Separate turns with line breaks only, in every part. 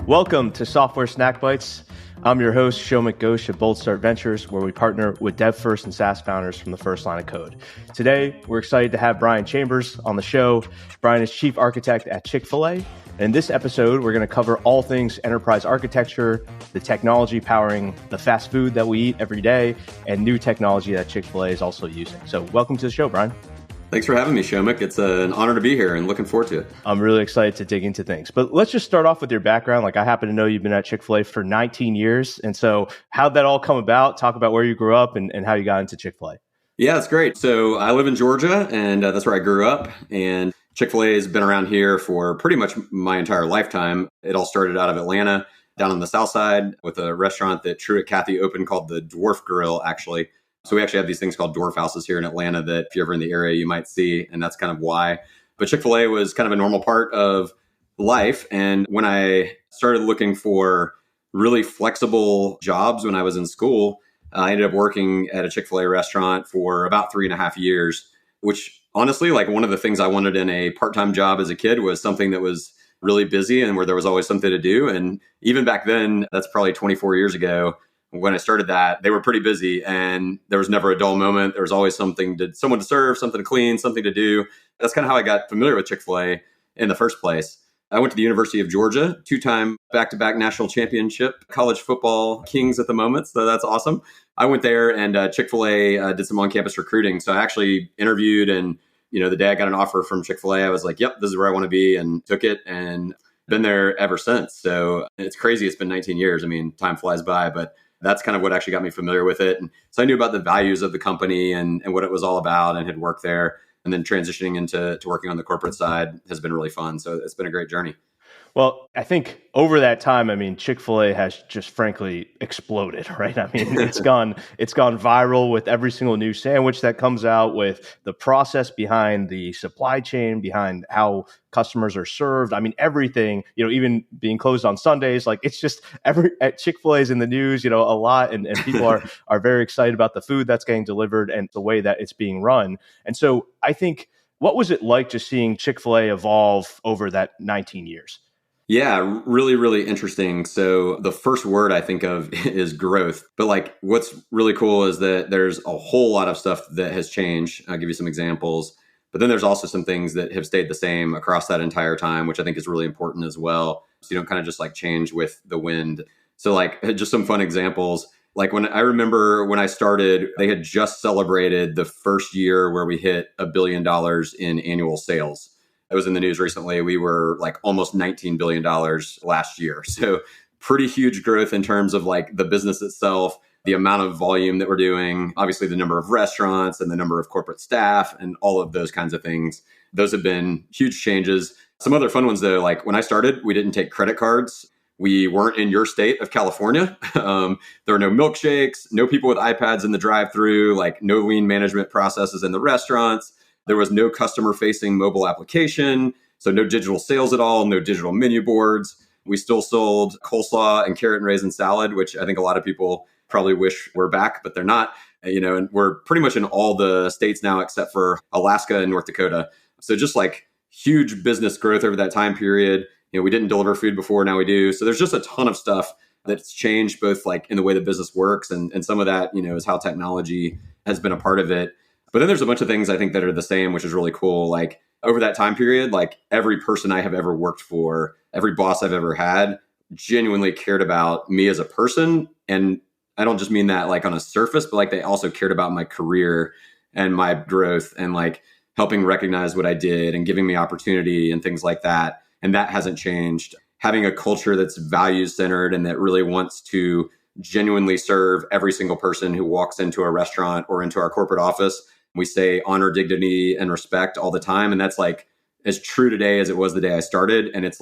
Welcome to Software Snack Bites. I'm your host, Shomik of Bold Start Ventures, where we partner with dev first and SaaS founders from the first line of code. Today, we're excited to have Brian Chambers on the show. Brian is chief architect at Chick-Fil-A. And in this episode, we're going to cover all things enterprise architecture, the technology powering the fast food that we eat every day, and new technology that Chick-Fil-A is also using. So welcome to the show, Brian.
Thanks for having me, Shomik. It's an honor to be here and looking forward to it.
I'm really excited to dig into things. But let's just start off with your background. Like, I happen to know you've been at Chick-fil-A for 19 years. And so how'd that all come about? Talk about where you grew up and how you got into Chick-fil-A.
Yeah, it's great. So I live in Georgia, and that's where I grew up. And Chick-fil-A has been around here for pretty much my entire lifetime. It all started out of Atlanta, down on the south side, with a restaurant that Truett Cathy opened called the Dwarf Grill, actually. So we actually have these things called dwarf houses here in Atlanta that if you're ever in the area, you might see. And that's kind of why. But Chick-fil-A was kind of a normal part of life. And when I started looking for really flexible jobs when I was in school, I ended up working at a Chick-fil-A restaurant for about 3.5 years, which honestly, like one of the things I wanted in a part-time job as a kid was something that was really busy and where there was always something to do. And even back then, that's probably 24 years ago, when I started that, they were pretty busy and there was never a dull moment. There was always someone to serve, something to clean, something to do. That's kind of how I got familiar with Chick-fil-A in the first place. I went to the University of Georgia, 2-time back-to-back national championship, college football kings at the moment. So that's awesome. I went there and Chick-fil-A did some on-campus recruiting. So I actually interviewed and, the day I got an offer from Chick-fil-A, I was like, yep, this is where I want to be, and took it and been there ever since. So it's crazy. It's been 19 years. I mean, time flies by, but that's kind of what actually got me familiar with it. And so I knew about the values of the company and what it was all about and had worked there. And then transitioning into working on the corporate side has been really fun. So it's been a great journey.
Well, I think over that time, Chick-fil-A has just frankly exploded, right? It's gone viral with every single new sandwich that comes out, with the process behind the supply chain, behind how customers are served. Everything, even being closed on Sundays, like it's just at Chick-fil-A is in the news, a lot. And people are very excited about the food that's getting delivered and the way that it's being run. And so I think, what was it like just seeing Chick-fil-A evolve over that 19 years?
Yeah, really, really interesting. So the first word I think of is growth. But what's really cool is that there's a whole lot of stuff that has changed. I'll give you some examples. But then there's also some things that have stayed the same across that entire time, which I think is really important as well. So you don't kind of just change with the wind. So just some fun examples. When I remember when I started, they had just celebrated the first year where we hit $1 billion in annual sales. It was in the news recently. We were almost $19 billion last year. So pretty huge growth in terms of the business itself, the amount of volume that we're doing, obviously the number of restaurants and the number of corporate staff and all of those kinds of things. Those have been huge changes. Some other fun ones though, when I started, we didn't take credit cards. We weren't in your state of California. There were no milkshakes, no people with iPads in the drive-thru, no lean management processes in the restaurants. There was no customer-facing mobile application, so no digital sales at all, no digital menu boards. We still sold coleslaw and carrot and raisin salad, which I think a lot of people probably wish were back, but they're not. And we're pretty much in all the states now except for Alaska and North Dakota. So just huge business growth over that time period. We didn't deliver food before, now we do. So there's just a ton of stuff that's changed both in the way the business works and some of that, is how technology has been a part of it. But then there's a bunch of things I think that are the same, which is really cool. Over that time period, every person I have ever worked for, every boss I've ever had genuinely cared about me as a person. And I don't just mean that on a surface, but they also cared about my career and my growth and helping recognize what I did and giving me opportunity and things like that. And that hasn't changed. Having a culture that's values centered and that really wants to genuinely serve every single person who walks into a restaurant or into our corporate office. We say honor, dignity, and respect all the time. And that's as true today as it was the day I started. And it's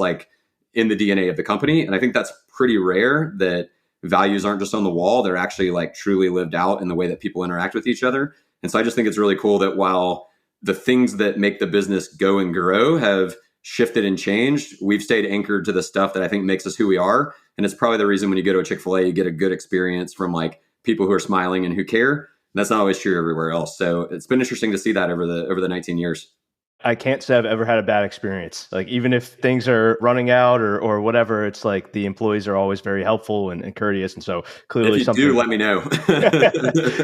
in the DNA of the company. And I think that's pretty rare that values aren't just on the wall. They're actually truly lived out in the way that people interact with each other. And so I just think it's really cool that while the things that make the business go and grow have shifted and changed, we've stayed anchored to the stuff that I think makes us who we are. And it's probably the reason when you go to a Chick-fil-A, you get a good experience from people who are smiling and who care. And that's not always true everywhere else. So it's been interesting to see that over the 19 years.
I can't say I've ever had a bad experience. Like even if things are running out or whatever, it's like the employees are always very helpful and courteous. And so
If
clearly
you do, let me know.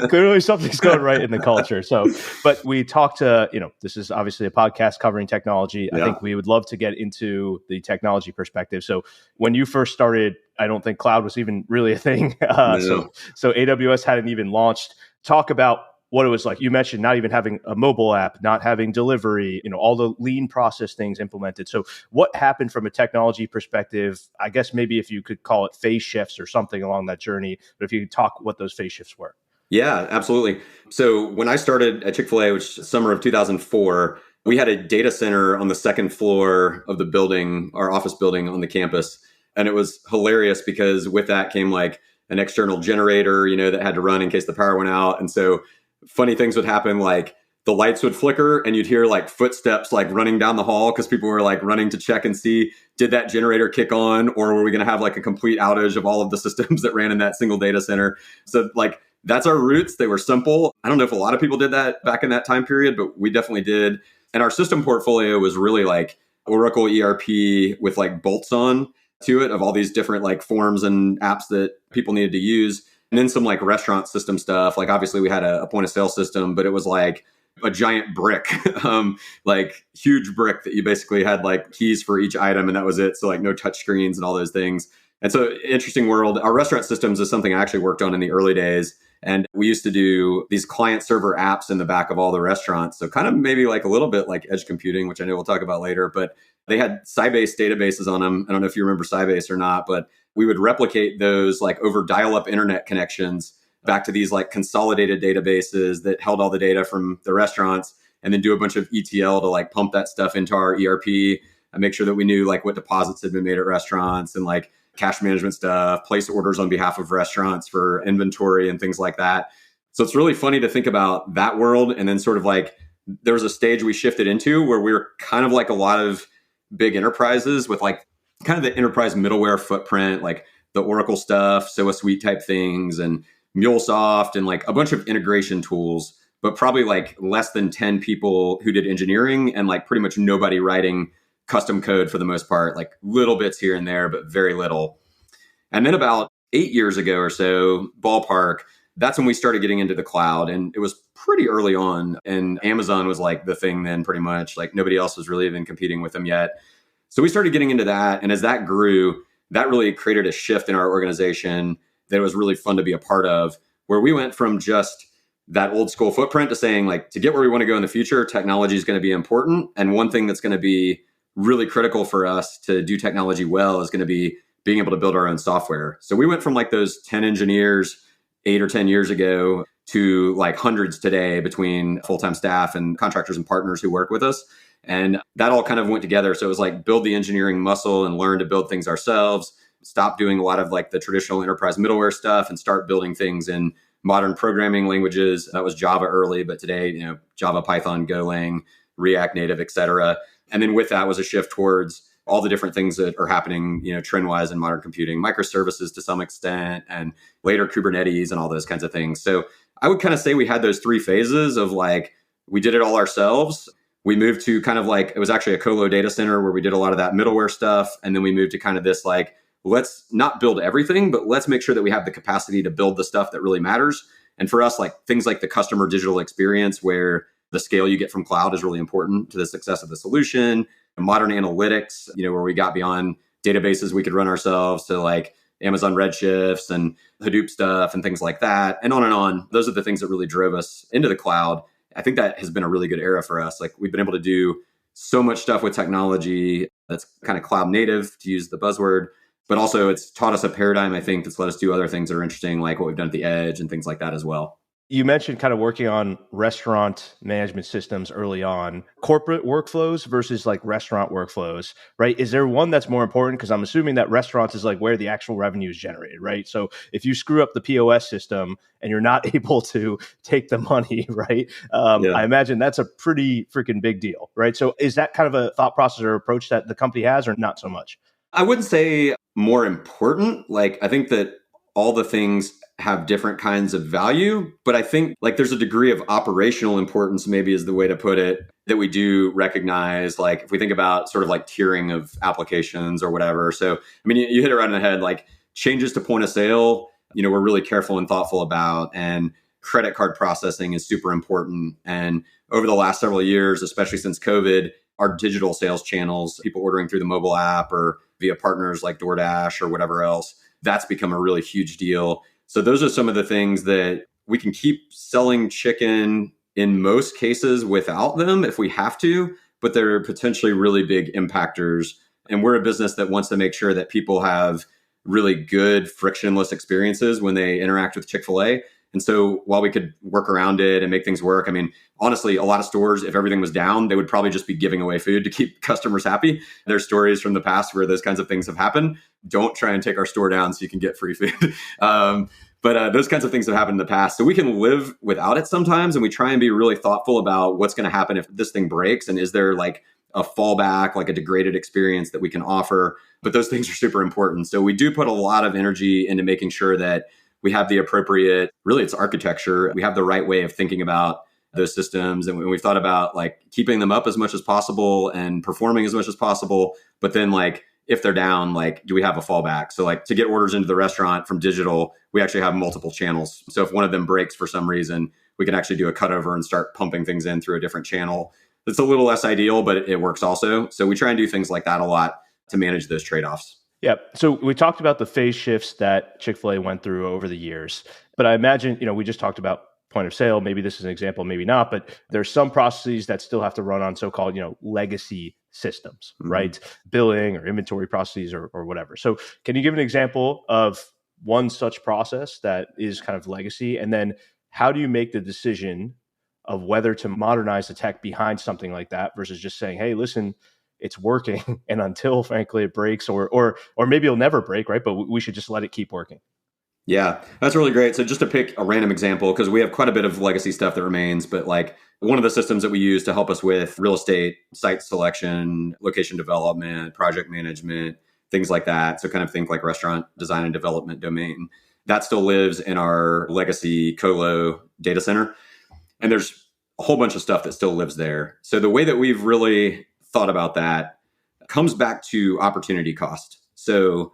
clearly something's going right in the culture. So, but we talked to, this is obviously a podcast covering technology.
Yeah.
I think we would love to get into the technology perspective. So when you first started, I don't think cloud was even really a thing.
No.
So AWS hadn't even launched. Talk about what it was like. You mentioned not even having a mobile app, not having delivery, all the lean process things implemented. So what happened from a technology perspective? I guess maybe if you could call it phase shifts or something along that journey, but if you could talk what those phase shifts were.
Yeah, absolutely. So when I started at Chick-Fil-A, which is summer of 2004, we had a data center on the second floor of the building, our office building on the campus. And it was hilarious because with that came like an external generator, that had to run in case the power went out. And so funny things would happen, like the lights would flicker and you'd hear like footsteps like running down the hall because people were like running to check and see, did that generator kick on, or were we going to have like a complete outage of all of the systems that ran in that single data center? So like that's our roots. They were simple. I don't know if a lot of people did that back in that time period, but we definitely did. And our system portfolio was really like Oracle ERP with like bolts on to it of all these different like forms and apps that people needed to use. And then some like restaurant system stuff. Like obviously we had a point of sale system, but it was like a giant brick, like huge brick that you basically had like keys for each item and that was it. So like no touch screens and all those things. And so interesting world. Our restaurant systems is something I actually worked on in the early days. And we used to do these client server apps in the back of all the restaurants. So kind of maybe like a little bit like edge computing, which I know we'll talk about later, but they had Sybase databases on them. I don't know if you remember Sybase or not, but we would replicate those like over dial-up internet connections back to these like consolidated databases that held all the data from the restaurants and then do a bunch of ETL to like pump that stuff into our ERP and make sure that we knew like what deposits had been made at restaurants and like cash management stuff, place orders on behalf of restaurants for inventory and things like that. So it's really funny to think about that world. And then sort of like there was a stage we shifted into where we were kind of like a lot of big enterprises with like kind of the enterprise middleware footprint, like the Oracle stuff, SOA Suite type things and MuleSoft and like a bunch of integration tools, but probably like less than 10 people who did engineering and like pretty much nobody writing custom code for the most part, like little bits here and there, but very little. And then about 8 years ago or so, ballpark, that's when we started getting into the cloud. And it was pretty early on. And Amazon was like the thing then pretty much, like nobody else was really even competing with them yet. So we started getting into that. And as that grew, that really created a shift in our organization that was really fun to be a part of, where we went from just that old school footprint to saying like, to get where we want to go in the future, technology is going to be important. And one thing that's going to be really critical for us to do technology well is going to be being able to build our own software. So we went from like those 10 engineers 8 or 10 years ago to like hundreds today between full-time staff and contractors and partners who work with us. And that all kind of went together. So it was like build the engineering muscle and learn to build things ourselves, stop doing a lot of like the traditional enterprise middleware stuff and start building things in modern programming languages. That was Java early, but today, Java, Python, Golang, React Native, et cetera. And then with that was a shift towards all the different things that are happening, trend-wise in modern computing, microservices to some extent, and later Kubernetes and all those kinds of things. So I would kind of say we had those 3 phases of like, we did it all ourselves. We moved to kind of like, it was actually a colo data center where we did a lot of that middleware stuff. And then we moved to kind of this like, let's not build everything, but let's make sure that we have the capacity to build the stuff that really matters. And for us, like things like the customer digital experience, where the scale you get from cloud is really important to the success of the solution. Modern analytics, where we got beyond databases we could run ourselves to like Amazon Redshifts and Hadoop stuff and things like that, and on and on. Those are the things that really drove us into the cloud. I think that has been a really good era for us. Like we've been able to do so much stuff with technology that's kind of cloud native, to use the buzzword, but also it's taught us a paradigm, I think, that's let us do other things that are interesting, like what we've done at the edge and things like that as well.
You mentioned kind of working on restaurant management systems early on, corporate workflows versus like restaurant workflows, right? Is there one that's more important? Because I'm assuming that restaurants is like where the actual revenue is generated, right? So if you screw up the POS system and you're not able to take the money, right? I imagine that's a pretty freaking big deal, right? So is that kind of a thought process or approach that the company has, or not so much?
I wouldn't say more important. Like I think that all the things have different kinds of value. But I think like there's a degree of operational importance, maybe is the way to put it, that we do recognize. Like if we think about sort of like tiering of applications or whatever. So, I mean, you hit it right on the head, like changes to point of sale, we're really careful and thoughtful about, and credit card processing is super important. And over the last several years, especially since COVID, our digital sales channels, people ordering through the mobile app or via partners like DoorDash or whatever else, that's become a really huge deal. So those are some of the things that we can keep selling chicken in most cases without them if we have to, but they're potentially really big impactors. And we're a business that wants to make sure that people have really good frictionless experiences when they interact with Chick-fil-A. And so while we could work around it and make things work, I mean, honestly, a lot of stores, if everything was down, they would probably just be giving away food to keep customers happy. There's stories from the past where those kinds of things have happened. Don't try and take our store down so you can get free food. But those kinds of things have happened in the past. So we can live without it sometimes. And we try and be really thoughtful about what's going to happen if this thing breaks. And is there like a fallback, like a degraded experience that we can offer? But those things are super important. So we do put a lot of energy into making sure that we have the appropriate, really it's architecture. We have the right way of thinking about those systems. And we've thought about like keeping them up as much as possible and performing as much as possible. But then like, if they're down, like, do we have a fallback? So like to get orders into the restaurant from digital, we actually have multiple channels. So if one of them breaks for some reason, we can actually do a cutover and start pumping things in through a different channel. It's a little less ideal, but it works also. So we try and do things like that a lot to manage those trade-offs.
Yeah. So we talked about the phase shifts that Chick-fil-A went through over the years. But I imagine, we just talked about point of sale. Maybe this is an example, maybe not, but there's some processes that still have to run on so-called, legacy systems, right? Billing or inventory processes or whatever. So can you give an example of one such process that is kind of legacy? And then how do you make the decision of whether to modernize the tech behind something like that versus just saying, hey, listen, it's working. And until frankly it breaks or maybe it'll never break, right? But we should just let it keep working.
Yeah, that's really great. So just to pick a random example, because we have quite a bit of legacy stuff that remains, but like one of the systems that we use to help us with real estate, site selection, location development, project management, things like that. So kind of think like restaurant design and development domain. That still lives in our legacy colo data center. And there's a whole bunch of stuff that still lives there. So the way that we've really thought about that comes back to opportunity cost. So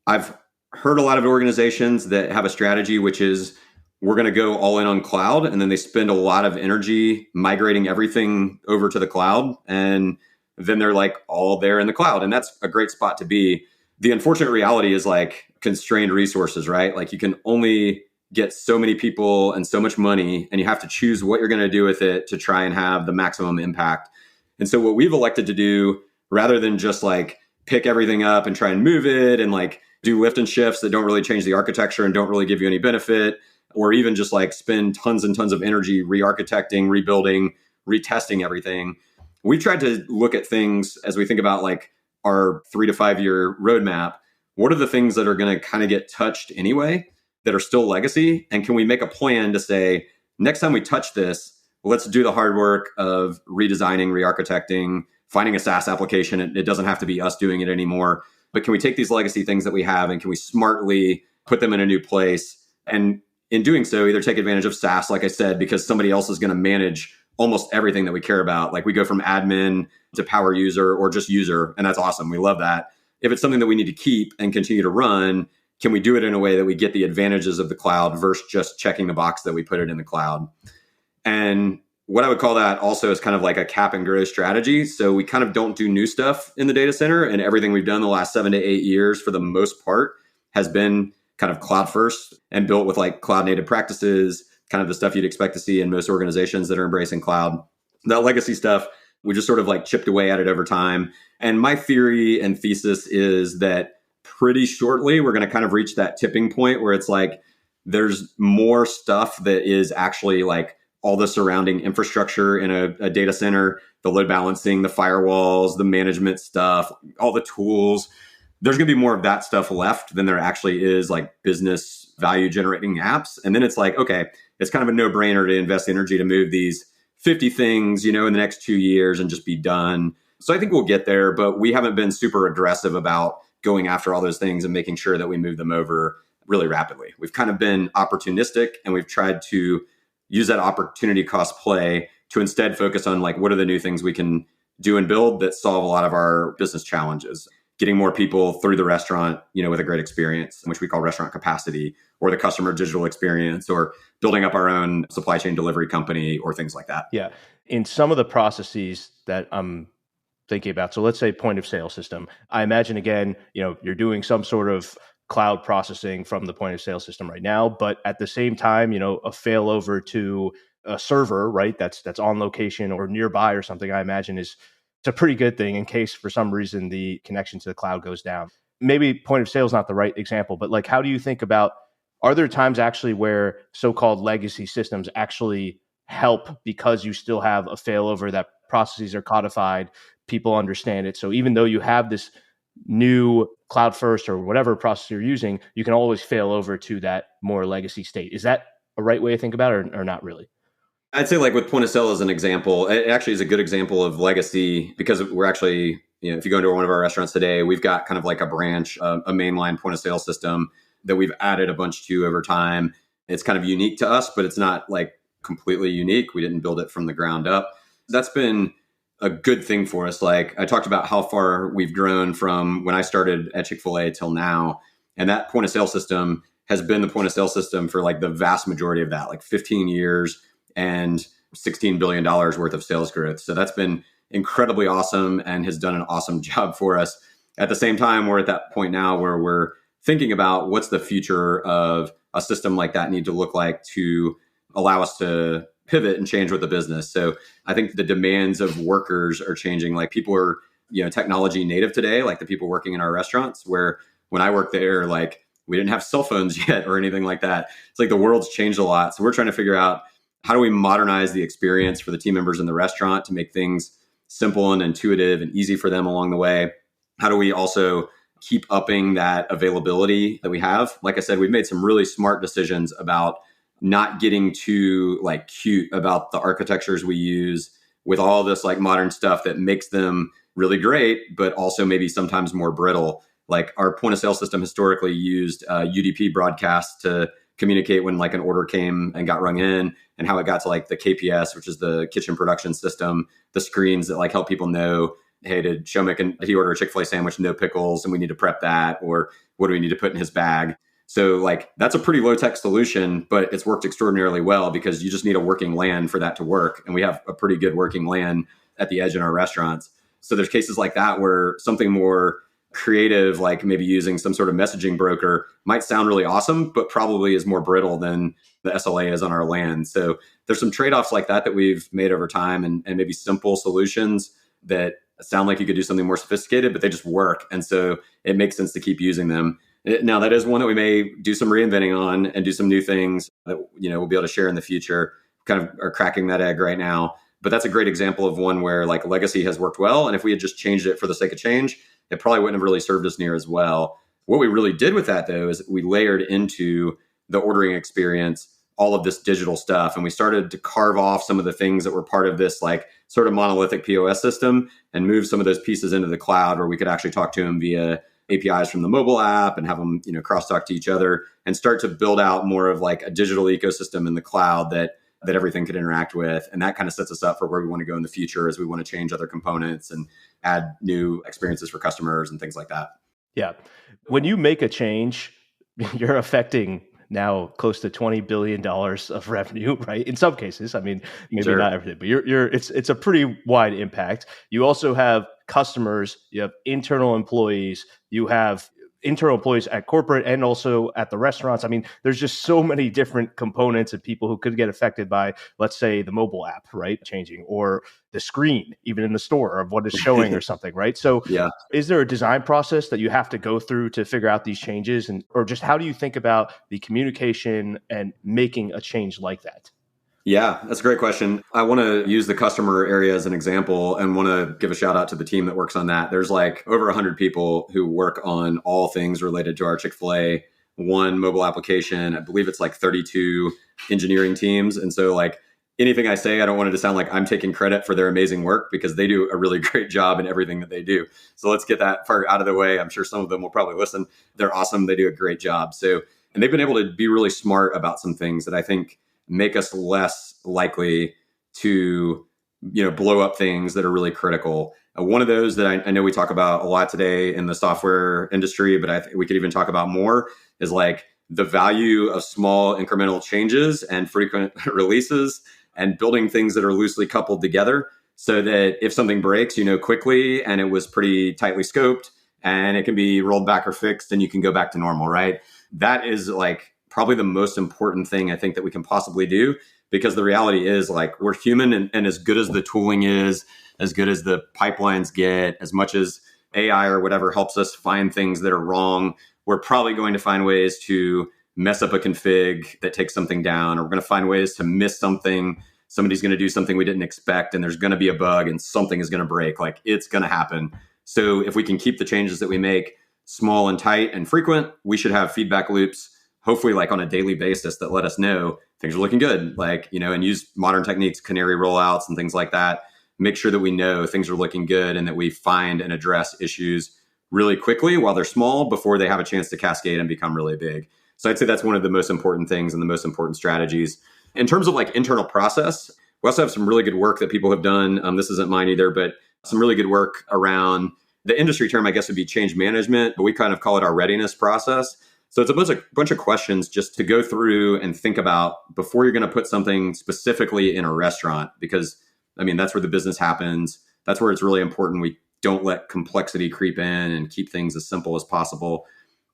I've heard a lot of organizations that have a strategy, which is we're going to go all in on cloud. And then they spend a lot of energy migrating everything over to the cloud. And then they're like all there in the cloud. And that's a great spot to be. The unfortunate reality is like constrained resources, right? Like you can only get so many people and so much money, and you have to choose what you're going to do with it to try and have the maximum impact. And so what we've elected to do, rather than just like pick everything up and try and move it and like do lift and shifts that don't really change the architecture and don't really give you any benefit, or even just like spend tons and tons of energy re-architecting, rebuilding, retesting everything. We've tried to look at things as we think about like our 3 to 5 year roadmap. What are the things that are going to kind of get touched anyway that are still legacy? And can we make a plan to say, next time we touch this, let's do the hard work of redesigning, re-architecting, finding a SaaS application. It doesn't have to be us doing it anymore. But can we take these legacy things that we have and can we smartly put them in a new place? And in doing so, either take advantage of SaaS, like I said, because somebody else is going to manage almost everything that we care about. Like we go from admin to power user or just user. And that's awesome. We love that. If it's something that we need to keep and continue to run, can we do it in a way that we get the advantages of the cloud versus just checking the box that we put it in the cloud? And what I would call that also is kind of like a cap and grow strategy. So we kind of don't do new stuff in the data center, and everything we've done the last 7 to 8 years for the most part has been kind of cloud first and built with like cloud native practices, kind of the stuff you'd expect to see in most organizations that are embracing cloud. That legacy stuff, we just sort of like chipped away at it over time. And my theory and thesis is that pretty shortly, we're going to kind of reach that tipping point where it's like, there's more stuff that is actually like all the surrounding infrastructure in a data center, the load balancing, the firewalls, the management stuff, all the tools. There's going to be more of that stuff left than there actually is like business value generating apps. And then it's like, okay, it's kind of a no-brainer to invest energy to move these 50 things, in the next 2 years and just be done. So I think we'll get there, but we haven't been super aggressive about going after all those things and making sure that we move them over really rapidly. We've kind of been opportunistic, and we've tried to use that opportunity cost play to instead focus on like, what are the new things we can do and build that solve a lot of our business challenges. Getting more people through the restaurant, with a great experience, which we call restaurant capacity, or the customer digital experience, or building up our own supply chain delivery company, or things like that.
Yeah. In some of the processes that I'm thinking about, so let's say point of sale system, I imagine again, you're doing some sort of cloud processing from the point of sale system right now, but at the same time, a failover to a server, right? That's on location or nearby or something, I imagine it's a pretty good thing in case for some reason the connection to the cloud goes down. Maybe point of sale is not the right example, but like, how do you think about, are there times actually where so-called legacy systems actually help because you still have a failover, that processes are codified, people understand it. So even though you have this new cloud first or whatever process you're using, you can always fail over to that more legacy state. Is that a right way to think about it or not really?
I'd say like with point of sale as an example, it actually is a good example of legacy because we're actually, if you go into one of our restaurants today, we've got kind of like a branch, a mainline point of sale system that we've added a bunch to over time. It's kind of unique to us, but it's not like completely unique. We didn't build it from the ground up. That's been a good thing for us. Like I talked about how far we've grown from when I started at Chick-Fil-A till now. And that point of sale system has been the point of sale system for like the vast majority of that, like 15 years and $16 billion worth of sales growth. So that's been incredibly awesome and has done an awesome job for us. At the same time, we're at that point now where we're thinking about what's the future of a system like that need to look like to allow us to pivot and change with the business. So I think the demands of workers are changing. Like people are, technology native today, like the people working in our restaurants, where when I worked there, like we didn't have cell phones yet or anything like that. It's like the world's changed a lot. So we're trying to figure out, how do we modernize the experience for the team members in the restaurant to make things simple and intuitive and easy for them along the way? How do we also keep upping that availability that we have? Like I said, we've made some really smart decisions about not getting too like cute about the architectures we use with all this like modern stuff that makes them really great, but also maybe sometimes more brittle. Like our point of sale system historically used UDP broadcasts to communicate when like an order came and got rung in, and how it got to like the KPS, which is the kitchen production system, the screens that like help people know, hey, did Shomik and he order a Chick-fil-A sandwich, no pickles, and we need to prep that, or what do we need to put in his bag? So like that's a pretty low tech solution, but it's worked extraordinarily well because you just need a working LAN for that to work. And we have a pretty good working LAN at the edge in our restaurants. So there's cases like that where something more creative, like maybe using some sort of messaging broker, might sound really awesome, but probably is more brittle than the SLA is on our LAN. So there's some trade-offs like that we've made over time, and maybe simple solutions that sound like you could do something more sophisticated, but they just work. And so it makes sense to keep using them. Now, that is one that we may do some reinventing on and do some new things that, we'll be able to share in the future. Kind of are cracking that egg right now. But that's a great example of one where like legacy has worked well. And if we had just changed it for the sake of change, it probably wouldn't have really served us near as well. What we really did with that, though, is we layered into the ordering experience all of this digital stuff. And we started to carve off some of the things that were part of this like sort of monolithic POS system and move some of those pieces into the cloud where we could actually talk to them via APIs from the mobile app and have them, crosstalk to each other and start to build out more of like a digital ecosystem in the cloud that everything could interact with. And that kind of sets us up for where we want to go in the future as we want to change other components and add new experiences for customers and things like that.
Yeah. When you make a change, you're affecting now close to $20 billion of revenue, right? In some cases, I mean, maybe
Sure.
not everything, but it's a pretty wide impact. You also have customers, you have internal employees, you have internal employees at corporate and also at the restaurants. I mean, there's just so many different components and people who could get affected by, let's say, the mobile app, right? Changing, or the screen, even in the store, of what is showing or something, right? So
Yeah.
is there a design process that you have to go through to figure out these changes? Or just how do you think about the communication and making a change like that?
Yeah, that's a great question. I want to use the customer area as an example and want to give a shout out to the team that works on that. There's like over 100 people who work on all things related to our Chick-fil-A One mobile application. I believe it's like 32 engineering teams. And so like anything I say, I don't want it to sound like I'm taking credit for their amazing work because they do a really great job in everything that they do. So let's get that part out of the way. I'm sure some of them will probably listen. They're awesome. They do a great job. So And they've been able to be really smart about some things that I think make us less likely to, blow up things that are really critical. One of those that I know we talk about a lot today in the software industry, but I think we could even talk about more, is like the value of small incremental changes and frequent releases and building things that are loosely coupled together so that if something breaks, quickly and it was pretty tightly scoped and it can be rolled back or fixed and you can go back to normal, right? That is like probably the most important thing I think that we can possibly do, because the reality is like we're human, and as good as the tooling is, as good as the pipelines get, as much as AI or whatever helps us find things that are wrong, we're probably going to find ways to mess up a config that takes something down, or we're going to find ways to miss something. Somebody's going to do something we didn't expect, and there's going to be a bug and something is going to break. Like, it's going to happen. So if we can keep the changes that we make small and tight and frequent, we should have feedback loops, hopefully like on a daily basis, that let us know things are looking good, like, and use modern techniques, canary rollouts and things like that. Make sure that we know things are looking good and that we find and address issues really quickly while they're small before they have a chance to cascade and become really big. So I'd say that's one of the most important things and the most important strategies. In terms of like internal process, we also have some really good work that people have done. This isn't mine either, but some really good work around the industry term, I guess, would be change management, but we kind of call it our readiness process. So it's a bunch of questions just to go through and think about before you're going to put something specifically in a restaurant, because I mean, that's where the business happens. That's where it's really important we don't let complexity creep in and keep things as simple as possible.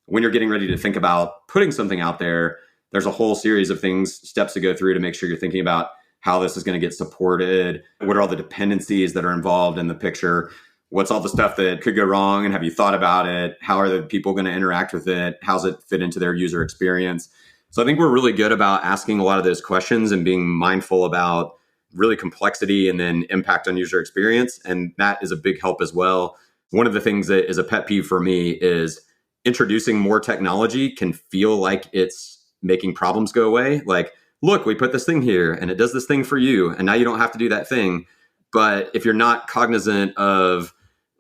When you're getting ready to think about putting something out there, there's a whole series of steps to go through to make sure you're thinking about how this is going to get supported. What are all the dependencies that are involved in the picture? What's all the stuff that could go wrong? And have you thought about it? How are the people going to interact with it? How's it fit into their user experience? So I think we're really good about asking a lot of those questions and being mindful about really complexity and then impact on user experience. And that is a big help as well. One of the things that is a pet peeve for me is introducing more technology can feel like it's making problems go away. Like, look, we put this thing here and it does this thing for you, and now you don't have to do that thing. But if you're not cognizant of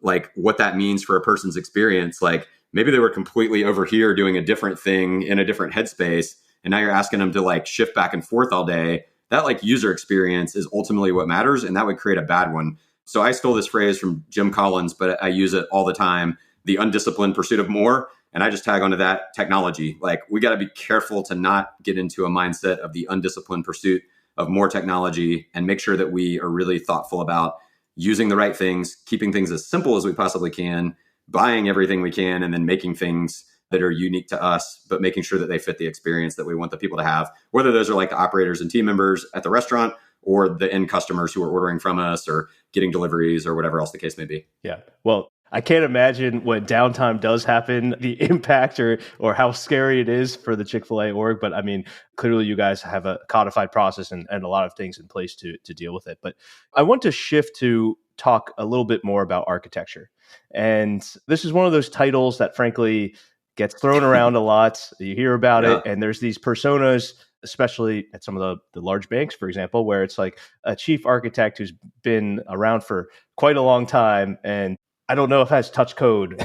like what that means for a person's experience, like maybe they were completely over here doing a different thing in a different headspace, and now you're asking them to like shift back and forth all day. That like user experience is ultimately what matters, and that would create a bad one. So I stole this phrase from Jim Collins, but I use it all the time: the undisciplined pursuit of more. And I just tag onto that technology. Like, we got to be careful to not get into a mindset of the undisciplined pursuit of more technology, and make sure that we are really thoughtful about using the right things, keeping things as simple as we possibly can, buying everything we can, and then making things that are unique to us, but making sure that they fit the experience that we want the people to have, whether those are like the operators and team members at the restaurant or the end customers who are ordering from us or getting deliveries or whatever else the case may be.
Yeah. Well, I can't imagine when downtime does happen, the impact or how scary it is for the Chick-fil-A org. But I mean, clearly you guys have a codified process and a lot of things in place to deal with it. But I want to shift to talk a little bit more about architecture. And this is one of those titles that frankly gets thrown around a lot. You hear about it, and there's these personas, especially at some of the large banks, for example, where it's like a chief architect who's been around for quite a long time, and I don't know if has touched code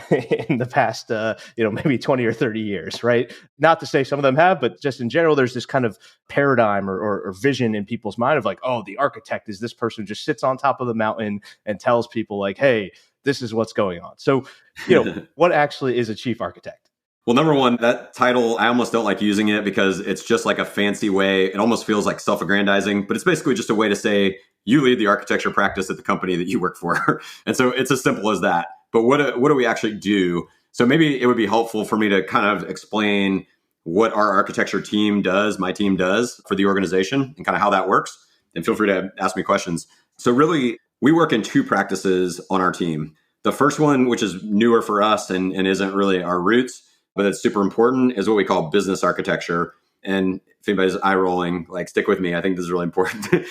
in the past, maybe 20 or 30 years, right? Not to say some of them have, but just in general, there's this kind of paradigm or vision in people's mind of like, oh, the architect is this person who just sits on top of the mountain and tells people like, hey, this is what's going on. So, what actually is a chief architect?
Well, number one, that title, I almost don't like using it because it's just like a fancy way. It almost feels like self-aggrandizing, but it's basically just a way to say you lead the architecture practice at the company that you work for. And so it's as simple as that. But what do we actually do? So maybe it would be helpful for me to kind of explain what our architecture team does, my team does for the organization, and kind of how that works. And feel free to ask me questions. So really, we work in two practices on our team. The first one, which is newer for us and isn't really our roots, but it's super important, is what we call business architecture. And if anybody's eye rolling, like, stick with me. I think this is really important.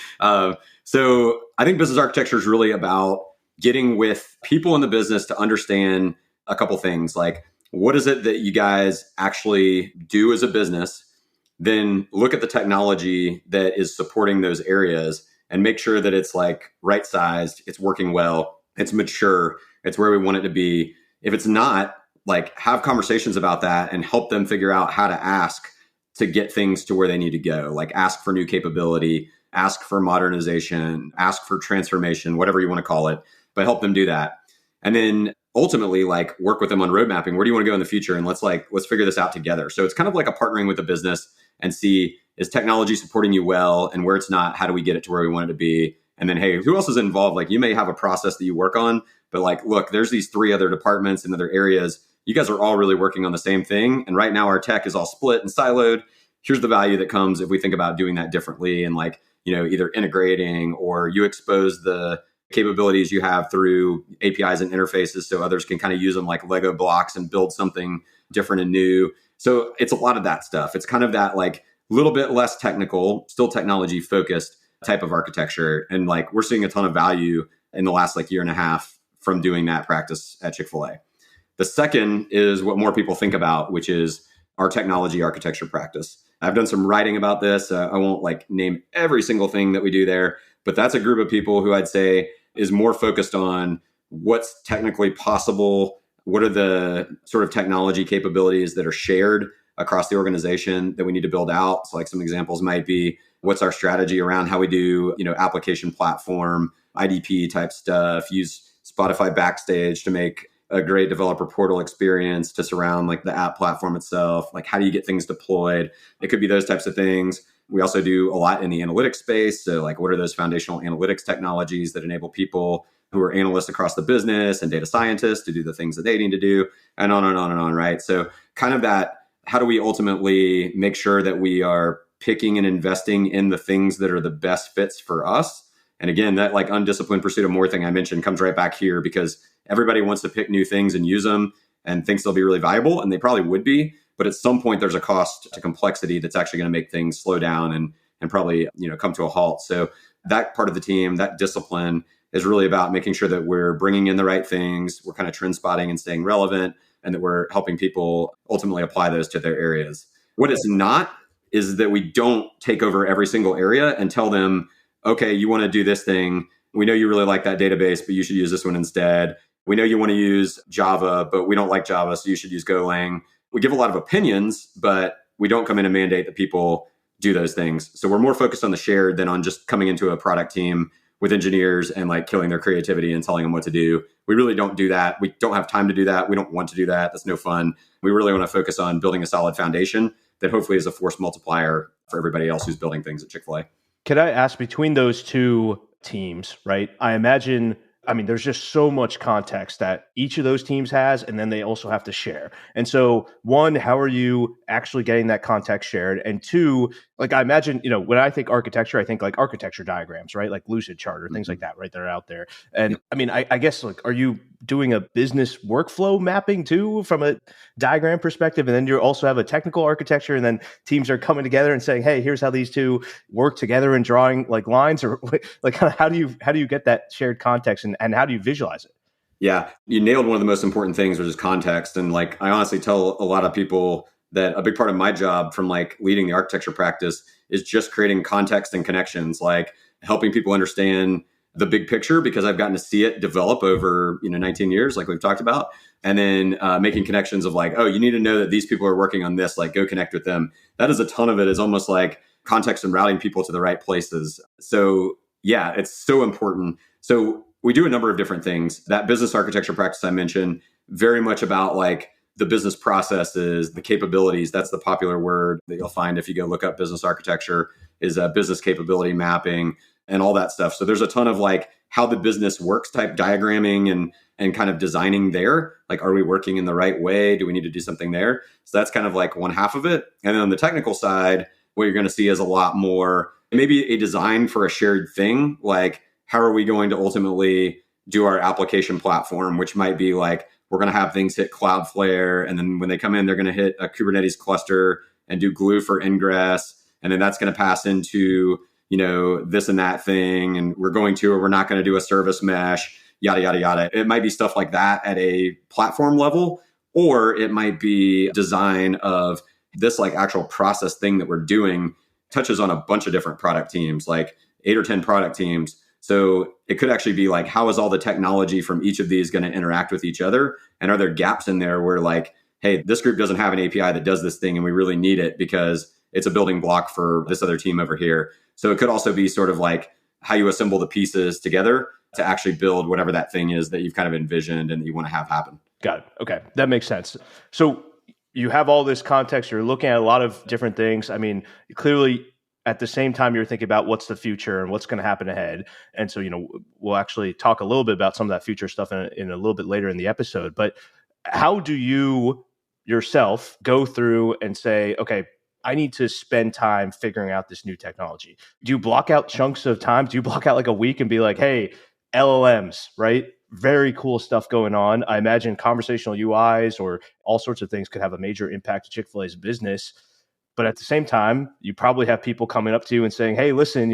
So I think business architecture is really about getting with people in the business to understand a couple things. Like, what is it that you guys actually do as a business? Then look at the technology that is supporting those areas and make sure that it's like right sized, it's working well, it's mature, it's where we want it to be. If it's not, like have conversations about that and help them figure out how to ask to get things to where they need to go. Like ask for new capability, ask for modernization, ask for transformation, whatever you want to call it, but help them do that. And then ultimately like work with them on road mapping. Where do you want to go in the future? And let's figure this out together. So it's kind of like a partnering with the business and see, is technology supporting you well? And where it's not, how do we get it to where we want it to be? And then, hey, who else is involved? Like you may have a process that you work on, but like, look, there's these 3 other departments and other areas. You guys are all really working on the same thing. And right now our tech is all split and siloed. Here's the value that comes if we think about doing that differently and like, either integrating or you expose the capabilities you have through APIs and interfaces so others can kind of use them like Lego blocks and build something different and new. So it's a lot of that stuff. It's kind of that like little bit less technical, still technology focused type of architecture. And like we're seeing a ton of value in the last like year and a half from doing that practice at Chick-fil-A. The second is what more people think about, which is our technology architecture practice. I've done some writing about this. I won't like name every single thing that we do there, but that's a group of people who I'd say is more focused on what's technically possible. What are the sort of technology capabilities that are shared across the organization that we need to build out? So like some examples might be, what's our strategy around how we do, application platform, IDP type stuff, use Spotify Backstage to make a great developer portal experience to surround like the app platform itself. Like how do you get things deployed? It could be those types of things. We also do a lot in the analytics space. So like what are those foundational analytics technologies that enable people who are analysts across the business and data scientists to do the things that they need to do, and on and on and on, right? So kind of that, how do we ultimately make sure that we are picking and investing in the things that are the best fits for us? And again, that like undisciplined pursuit of more thing I mentioned comes right back here because everybody wants to pick new things and use them and thinks they'll be really valuable, and they probably would be. But at some point, there's a cost to complexity that's actually going to make things slow down and probably come to a halt. So that part of the team, that discipline, is really about making sure that we're bringing in the right things, we're kind of trend spotting and staying relevant, and that we're helping people ultimately apply those to their areas. What it's not is that we don't take over every single area and tell them, okay, you want to do this thing. We know you really like that database, but you should use this one instead. We know you want to use Java, but we don't like Java, so you should use Golang. We give a lot of opinions, but we don't come in and mandate that people do those things. So we're more focused on the shared than on just coming into a product team with engineers and like killing their creativity and telling them what to do. We really don't do that. We don't have time to do that. We don't want to do that. That's no fun. We really want to focus on building a solid foundation that hopefully is a force multiplier for everybody else who's building things at Chick-fil-A.
Can I ask, between those two teams, right? I imagine, there's just so much context that each of those teams has, and then they also have to share. And so, one, how are you actually getting that context shared? And two, like I imagine, when I think architecture, I think like architecture diagrams, right? Like Lucid Chart or things like that, right? They're out there. And I guess like, are you doing a business workflow mapping too from a diagram perspective? And then you also have a technical architecture, and then teams are coming together and saying, hey, here's how these two work together and drawing like lines, or like how do you get that shared context, and how do you visualize it?
Yeah, you nailed one of the most important things, which is context. And like, I honestly tell a lot of people that a big part of my job from like leading the architecture practice is just creating context and connections, like helping people understand the big picture, because I've gotten to see it develop over 19 years, like we've talked about, and then making connections of like, oh, you need to know that these people are working on this, like go connect with them. That is a ton of it is almost like context and routing people to the right places. So yeah, it's so important. So we do a number of different things. That business architecture practice I mentioned, very much about like the business processes, the capabilities. That's the popular word that you'll find if you go look up business architecture, is business capability mapping and all that stuff. So there's a ton of like how the business works type diagramming and kind of designing there. Like, are we working in the right way? Do we need to do something there? So that's kind of like one half of it. And then on the technical side, what you're going to see is a lot more, maybe a design for a shared thing. Like, how are we going to ultimately do our application platform, which might be like, we're going to have things hit Cloudflare. And then when they come in, they're going to hit a Kubernetes cluster and do glue for ingress. And then that's going to pass into, this and that thing. And we're going to, or we're not going to do a service mesh, yada, yada, yada. It might be stuff like that at a platform level, or it might be design of this like actual process thing that we're doing touches on a bunch of different product teams, like 8 or 10 product teams. So it could actually be like, how is all the technology from each of these going to interact with each other? And are there gaps in there where like, hey, this group doesn't have an API that does this thing and we really need it because it's a building block for this other team over here. So it could also be sort of like how you assemble the pieces together to actually build whatever that thing is that you've kind of envisioned and that you want to have happen.
Got it. Okay. That makes sense. So you have all this context. You're looking at a lot of different things. I mean, clearly at the same time, you're thinking about what's the future and what's going to happen ahead. And so, we'll actually talk a little bit about some of that future stuff in a little bit later in the episode. But how do you yourself go through and say, okay, I need to spend time figuring out this new technology? Do you block out chunks of time? Do you block out like a week and be like, hey, LLMs, right? Very cool stuff going on. I imagine conversational UIs or all sorts of things could have a major impact to Chick-fil-A's business. But at the same time, you probably have people coming up to you and saying, hey, listen,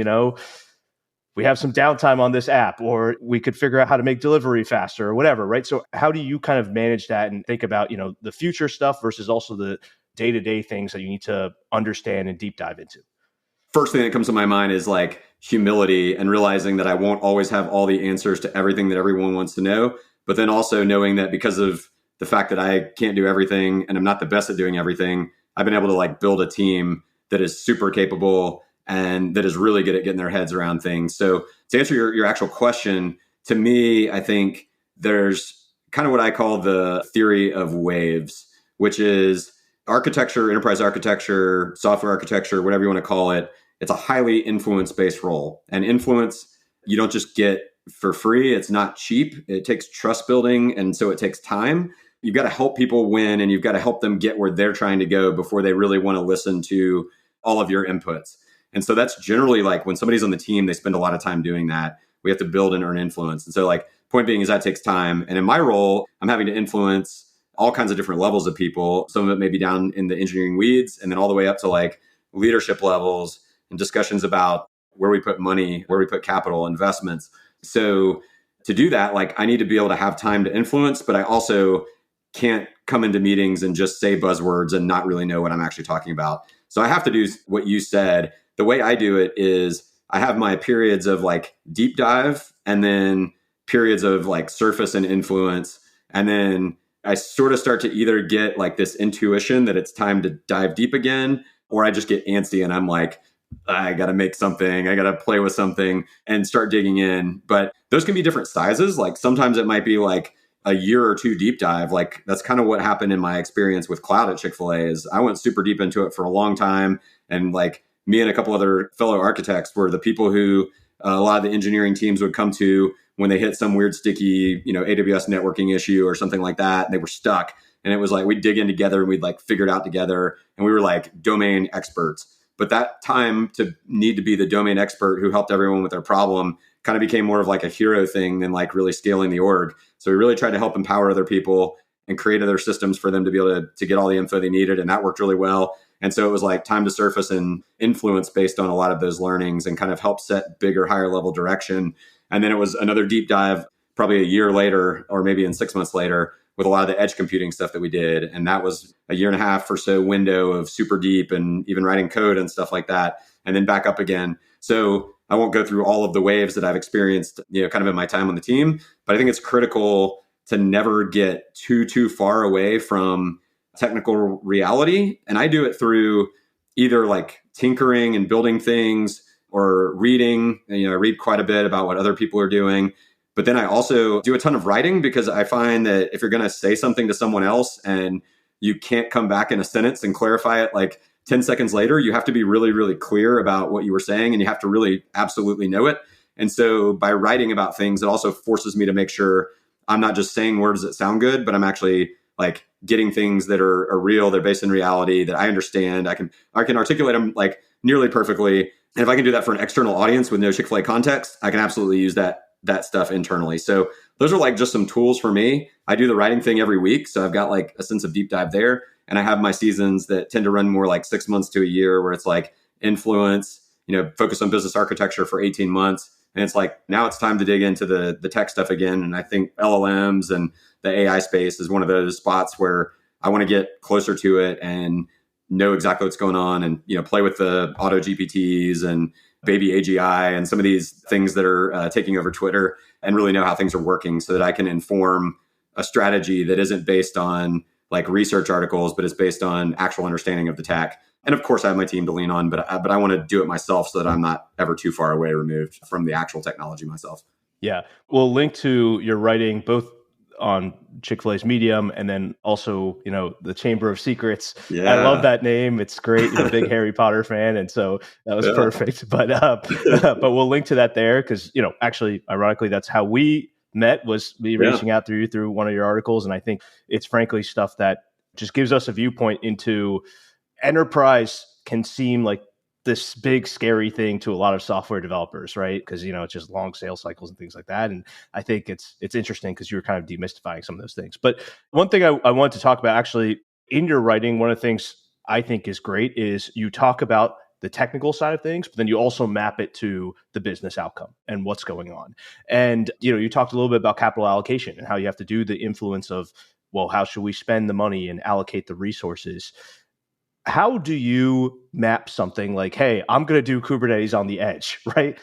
we have some downtime on this app, or we could figure out how to make delivery faster or whatever, right? So how do you kind of manage that and think about, the future stuff versus also the day-to-day things that you need to understand and deep dive into?
First thing that comes to my mind is like humility and realizing that I won't always have all the answers to everything that everyone wants to know, but then also knowing that because of the fact that I can't do everything and I'm not the best at doing everything, I've been able to like build a team that is super capable and that is really good at getting their heads around things. So to answer your actual question, to me, I think there's kind of what I call the theory of waves, which is architecture, enterprise architecture, software architecture, whatever you want to call it. It's a highly influence-based role. And influence, you don't just get for free. It's not cheap. It takes trust building. And so it takes time. You've got to help people win and you've got to help them get where they're trying to go before they really want to listen to all of your inputs. And so that's generally like when somebody's on the team, they spend a lot of time doing that. We have to build and earn influence. And so like point being is that takes time. And in my role, I'm having to influence all kinds of different levels of people. Some of it may be down in the engineering weeds and then all the way up to like leadership levels and discussions about where we put money, where we put capital investments. So to do that, like I need to be able to have time to influence, but I also can't come into meetings and just say buzzwords and not really know what I'm actually talking about. So I have to do what you said. The way I do it is I have my periods of like deep dive and then periods of like surface and influence. And then I sort of start to either get like this intuition that it's time to dive deep again, or I just get antsy and I'm like, I got to make something, I got to play with something and start digging in. But those can be different sizes. Like sometimes it might be like a year or two deep dive. Like that's kind of what happened in my experience with cloud at Chick-fil-A is I went super deep into it for a long time. And like me and a couple other fellow architects were the people who a lot of the engineering teams would come to when they hit some weird sticky, AWS networking issue or something like that. And they were stuck. And it was like, we'd dig in together and we'd like figure it out together. And we were like domain experts. But that time to need to be the domain expert who helped everyone with their problem kind of became more of like a hero thing than like really scaling the org. So we really tried to help empower other people and create other systems for them to be able to get all the info they needed. And that worked really well. And so it was like time to surface and influence based on a lot of those learnings and kind of help set bigger, higher level direction. And then it was another deep dive, probably a year later, or maybe in 6 months later, with a lot of the edge computing stuff that we did. And that was a year and a half or so window of super deep and even writing code and stuff like that. And then back up again. So I won't go through all of the waves that I've experienced, kind of in my time on the team, but I think it's critical to never get too far away from technical reality. And I do it through either like tinkering and building things or reading. I read quite a bit about what other people are doing. But then I also do a ton of writing because I find that if you're going to say something to someone else and you can't come back in a sentence and clarify it like 10 seconds later, you have to be really, really clear about what you were saying and you have to really absolutely know it. And so by writing about things, it also forces me to make sure I'm not just saying words that sound good, but I'm actually like getting things that are real, they're based in reality, that I understand. I can articulate them like nearly perfectly. And if I can do that for an external audience with no Chick-fil-A context, I can absolutely use that stuff internally. So those are like just some tools for me. I do the writing thing every week. So I've got like a sense of deep dive there. And I have my seasons that tend to run more like 6 months to a year where it's like influence, focus on business architecture for 18 months. And it's like, now it's time to dig into the tech stuff again. And I think LLMs and the AI space is one of those spots where I want to get closer to it and know exactly what's going on and, play with the auto GPTs and baby AGI and some of these things that are taking over Twitter and really know how things are working so that I can inform a strategy that isn't based on like research articles, but is based on actual understanding of the tech. And of course, I have my team to lean on, but I want to do it myself so that I'm not ever too far away removed from the actual technology myself.
Yeah. We'll link to your writing both on Chick-fil-A's Medium and then also, the Chamber of Secrets.
Yeah.
I love that name. It's great. You're a big Harry Potter fan. And so that was perfect. But we'll link to that there because, actually, ironically, that's how we met, was me reaching out through one of your articles. And I think it's frankly stuff that just gives us a viewpoint into enterprise can seem like this big scary thing to a lot of software developers, right? Because it's just long sales cycles and things like that. And I think it's interesting because you were kind of demystifying some of those things. But one thing I wanted to talk about actually in your writing, one of the things I think is great is you talk about the technical side of things, but then you also map it to the business outcome and what's going on. And you talked a little bit about capital allocation and how you have to do the influence of, well, how should we spend the money and allocate the resources? How do you map something like, hey, I'm going to do Kubernetes on the edge, right?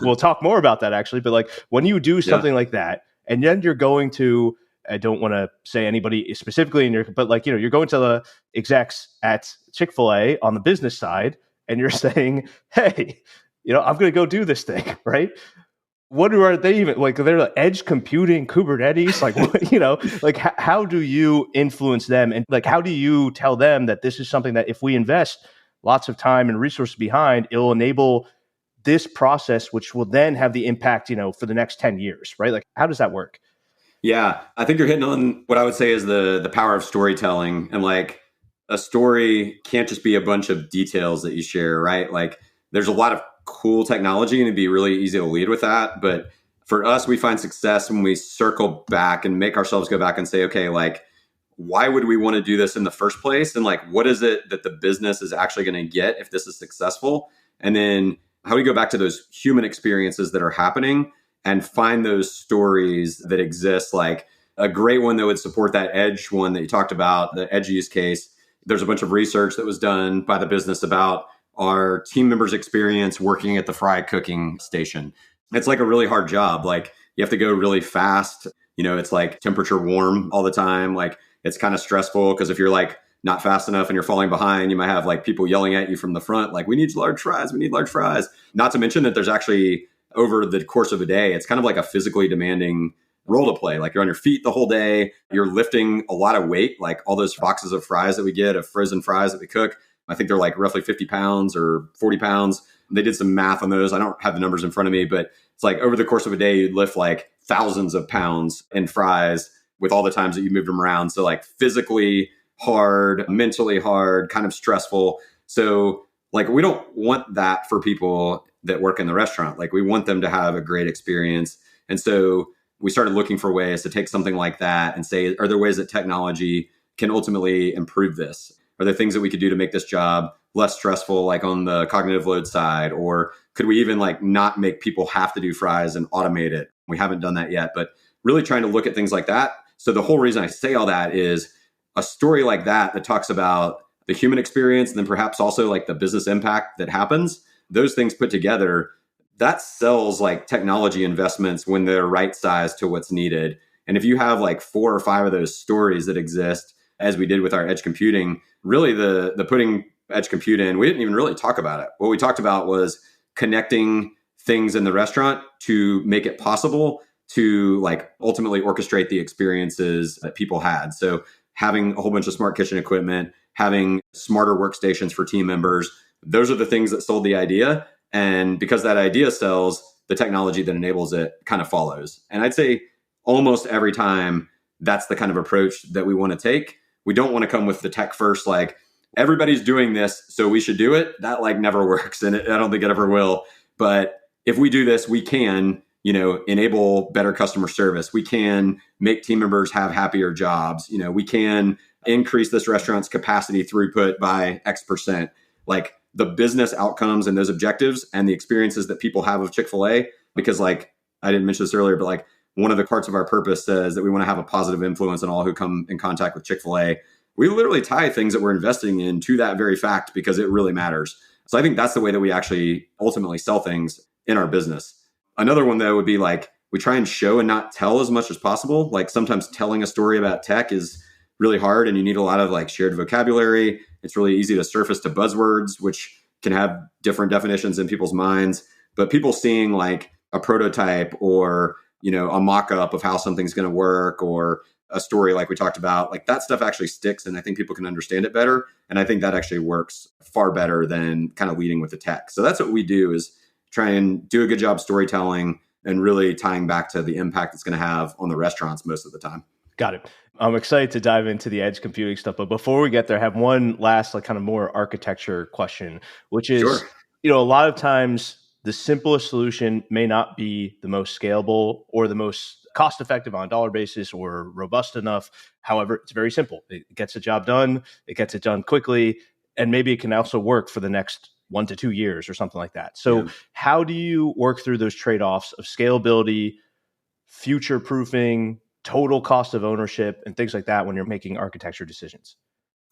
We'll talk more about that actually, but like when you do something like that, and then you're going to, I don't want to say anybody specifically but like, you're going to the execs at Chick-fil-A on the business side, and you're saying, hey, I'm going to go do this thing, right? What are they even like? They're like edge computing Kubernetes, like how do you influence them, and like how do you tell them that this is something that if we invest lots of time and resources behind, it'll enable this process, which will then have the impact, for the next 10 years, right? Like how does that work?
Yeah, I think you're hitting on what I would say is the power of storytelling, and like a story can't just be a bunch of details that you share, right? Like there's a lot of cool technology and it'd be really easy to lead with that. But for us, we find success when we circle back and make ourselves go back and say, okay, like, why would we want to do this in the first place? And like, what is it that the business is actually going to get if this is successful? And then how do we go back to those human experiences that are happening and find those stories that exist? Like a great one that would support that edge one that you talked about, the edge use case. There's a bunch of research that was done by the business about our team members' experience working at the fry cooking station. It's like a really hard job. Like you have to go really fast. It's like temperature warm all the time. Like it's kind of stressful because if you're like not fast enough and you're falling behind, you might have like people yelling at you from the front, like, we need large fries, we need large fries. Not to mention that there's actually over the course of a day, it's kind of like a physically demanding role to play. Like you're on your feet the whole day. You're lifting a lot of weight, like all those boxes of fries that we get, of frozen fries that we cook. I think they're like roughly 50 pounds or 40 pounds. They did some math on those. I don't have the numbers in front of me, but it's like over the course of a day, you'd lift like thousands of pounds in fries with all the times that you moved them around. So like physically hard, mentally hard, kind of stressful. So like we don't want that for people that work in the restaurant. Like we want them to have a great experience. And so we started looking for ways to take something like that and say, are there ways that technology can ultimately improve this? Are there things that we could do to make this job less stressful, like on the cognitive load side? Or could we even like not make people have to do fries and automate it? We haven't done that yet, but really trying to look at things like that. So the whole reason I say all that is a story like that talks about the human experience and then perhaps also like the business impact that happens. Those things put together, that sells like technology investments when they're right sized to what's needed. And if you have like 4 or 5 of those stories that exist, as we did with our edge computing, really the putting edge compute in, we didn't even really talk about it. What we talked about was connecting things in the restaurant to make it possible to like ultimately orchestrate the experiences that people had. So having a whole bunch of smart kitchen equipment, having smarter workstations for team members, those are the things that sold the idea. And because that idea sells, the technology that enables it kind of follows. And I'd say almost every time that's the kind of approach that we want to take. We don't want to come with the tech first, like everybody's doing this, so we should do it. That like never works. And I don't think it ever will. But if we do this, we can, enable better customer service. We can make team members have happier jobs. We can increase this restaurant's capacity throughput by X%. Like the business outcomes and those objectives and the experiences that people have of Chick-fil-A, because like I didn't mention this earlier, but like one of the parts of our purpose says that we want to have a positive influence on all who come in contact with Chick-fil-A. We literally tie things that we're investing in to that very fact because it really matters. So I think that's the way that we actually ultimately sell things in our business. Another one though would be like, we try and show and not tell as much as possible. Like sometimes telling a story about tech is really hard and you need a lot of like shared vocabulary. It's really easy to surface to buzzwords, which can have different definitions in people's minds. But people seeing like a prototype or, a mock-up of how something's going to work or a story like we talked about, like that stuff actually sticks. And I think people can understand it better. And I think that actually works far better than kind of leading with the tech. So that's what we do, is try and do a good job storytelling and really tying back to the impact it's going to have on the restaurants most of the time.
Got it. I'm excited to dive into the edge computing stuff. But before we get there, I have one last like kind of more architecture question, which is,
Sure.
A lot of times the simplest solution may not be the most scalable or the most cost effective on a dollar basis or robust enough. However, it's very simple. It gets the job done. It gets it done quickly. And maybe it can also work for the next 1 to 2 years or something like that. So how do you work through those trade-offs of scalability, future proofing, total cost of ownership, and things like that when you're making architecture decisions?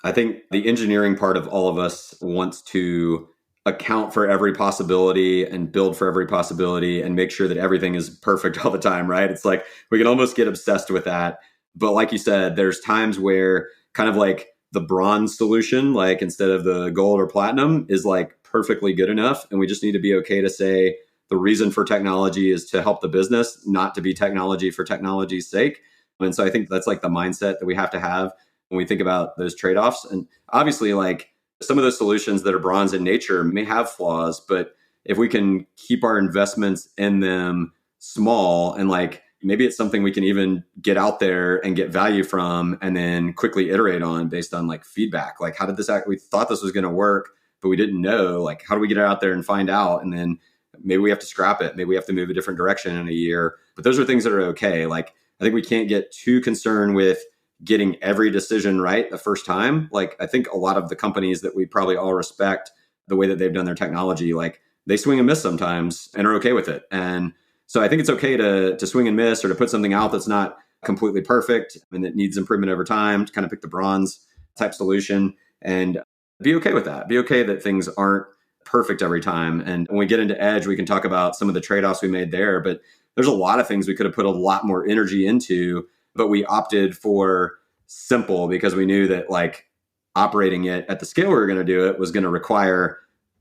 I think the engineering part of all of us wants to account for every possibility and build for every possibility and make sure that everything is perfect all the time, right? It's like we can almost get obsessed with that. But like you said, there's times where kind of like the bronze solution, like instead of the gold or platinum, is like perfectly good enough. And we just need to be okay to say the reason for technology is to help the business, not to be technology for technology's sake. And so I think that's like the mindset that we have to have when we think about those trade-offs. And obviously, like some of those solutions that are bronze in nature may have flaws, but if we can keep our investments in them small and like maybe it's something we can even get out there and get value from and then quickly iterate on based on like feedback. Like how did this act? We thought this was going to work, but we didn't know. Like how do we get it out there and find out? And then maybe we have to scrap it. Maybe we have to move a different direction in a year. But those are things that are okay. Like I think we can't get too concerned with getting every decision right the first time. Like I think a lot of the companies that we probably all respect, the way that they've done their technology, like they swing and miss sometimes and are okay with it. And so I think it's okay to swing and miss or to put something out that's not completely perfect and that needs improvement over time, to kind of pick the bronze type solution and be okay with that. Be okay that things aren't perfect every time. And when we get into Edge, we can talk about some of the trade-offs we made there, but there's a lot of things we could have put a lot more energy into, but we opted for simple because we knew that like operating it at the scale we were going to do it was going to require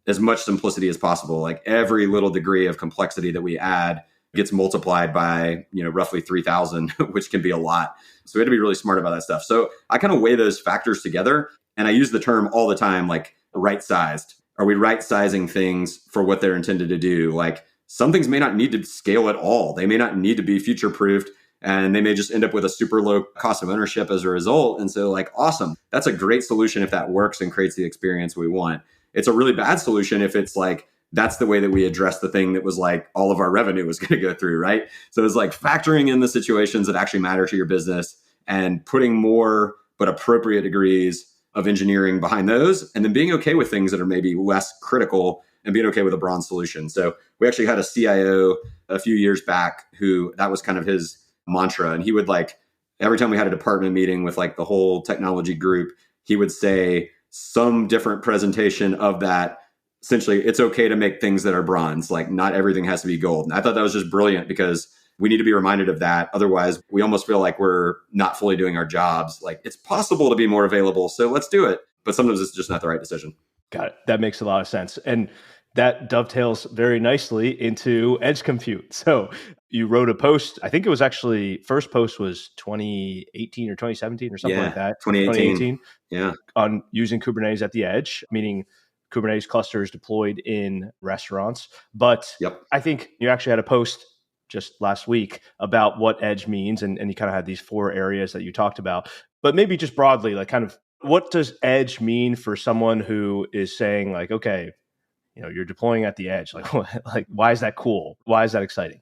as much simplicity as possible. Like every little degree of complexity that we add gets multiplied by, roughly 3,000, which can be a lot. So we had to be really smart about that stuff. So I kind of weigh those factors together. And I use the term all the time, like right sized. Are we right sizing things for what they're intended to do? Like some things may not need to scale at all. They may not need to be future proofed. And they may just end up with a super low cost of ownership as a result. And so like, awesome. That's a great solution if that works and creates the experience we want. It's a really bad solution if it's like, that's the way that we address the thing that was like all of our revenue was going to go through, right? So it's like factoring in the situations that actually matter to your business and putting more but appropriate degrees of engineering behind those, and then being okay with things that are maybe less critical and being okay with a bronze solution. So we actually had a CIO a few years back who that was kind of his mantra. And he would like, every time we had a department meeting with like the whole technology group, he would say some different presentation of that. Essentially, it's okay to make things that are bronze. Like not everything has to be gold. And I thought that was just brilliant because we need to be reminded of that. Otherwise, we almost feel like we're not fully doing our jobs. Like it's possible to be more available. So let's do it. But sometimes it's just not the right decision.
Got it. That makes a lot of sense. And that dovetails very nicely into edge compute. So you wrote a post, I think it was actually, first post was 2018 or 2017 or something like that.
2018. Yeah.
On using Kubernetes at the edge, meaning Kubernetes clusters deployed in restaurants. But I think you actually had a post just last week about what edge means. And you kind of had these 4 areas that you talked about. But maybe just broadly, like kind of what does edge mean for someone who is saying like, okay, you're deploying at the edge. Like, why is that cool? Why is that exciting?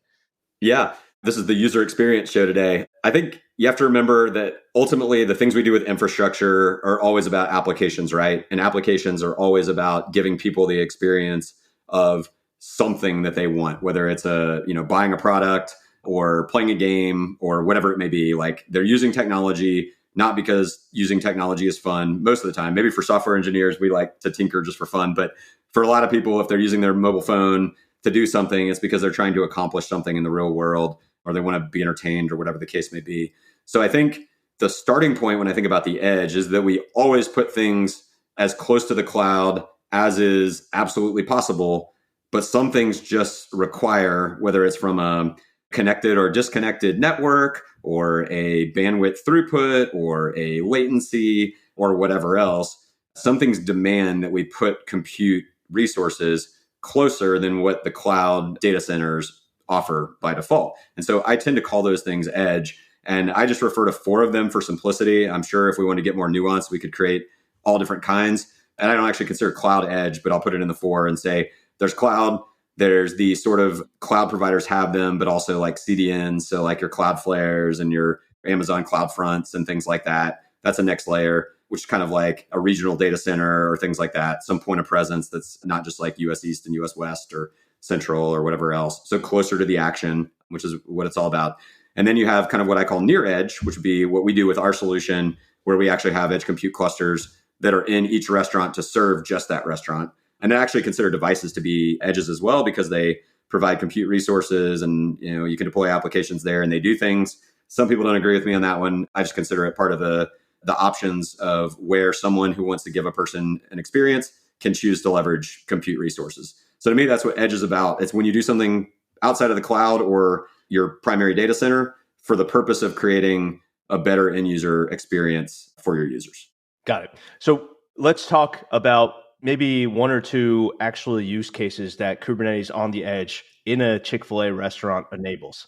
Yeah, this is the user experience show today. I think you have to remember that ultimately the things we do with infrastructure are always about applications, right? And applications are always about giving people the experience of something that they want, whether it's buying a product or playing a game or whatever it may be. Like they're using technology, not because using technology is fun most of the time. Maybe for software engineers, we like to tinker just for fun, but for a lot of people, if they're using their mobile phone to do something, it's because they're trying to accomplish something in the real world, or they want to be entertained, or whatever the case may be. So I think the starting point when I think about the edge is that we always put things as close to the cloud as is absolutely possible. But some things just require, whether it's from a connected or disconnected network, or a bandwidth throughput, or a latency, or whatever else, some things demand that we put compute resources closer than what the cloud data centers offer by default. And so I tend to call those things edge. And I just refer to 4 of them for simplicity. I'm sure if we want to get more nuanced, we could create all different kinds. And I don't actually consider cloud edge, but I'll put it in the 4 and say there's cloud, there's the sort of cloud providers have them, but also like CDNs. So like your Cloudflares and your Amazon CloudFronts and things like that. That's the next layer, which is kind of like a regional data center or things like that. Some point of presence that's not just like US East and US West or Central or whatever else. So closer to the action, which is what it's all about. And then you have kind of what I call near edge, which would be what we do with our solution, where we actually have edge compute clusters that are in each restaurant to serve just that restaurant. And I actually consider devices to be edges as well, because they provide compute resources and you can deploy applications there and they do things. Some people don't agree with me on that one. I just consider it part of the options of where someone who wants to give a person an experience can choose to leverage compute resources. So to me, that's what edge is about. It's when you do something outside of the cloud or your primary data center for the purpose of creating a better end user experience for your users.
Got it. So let's talk about maybe 1 or 2 actual use cases that Kubernetes on the edge in a Chick-fil-A restaurant enables.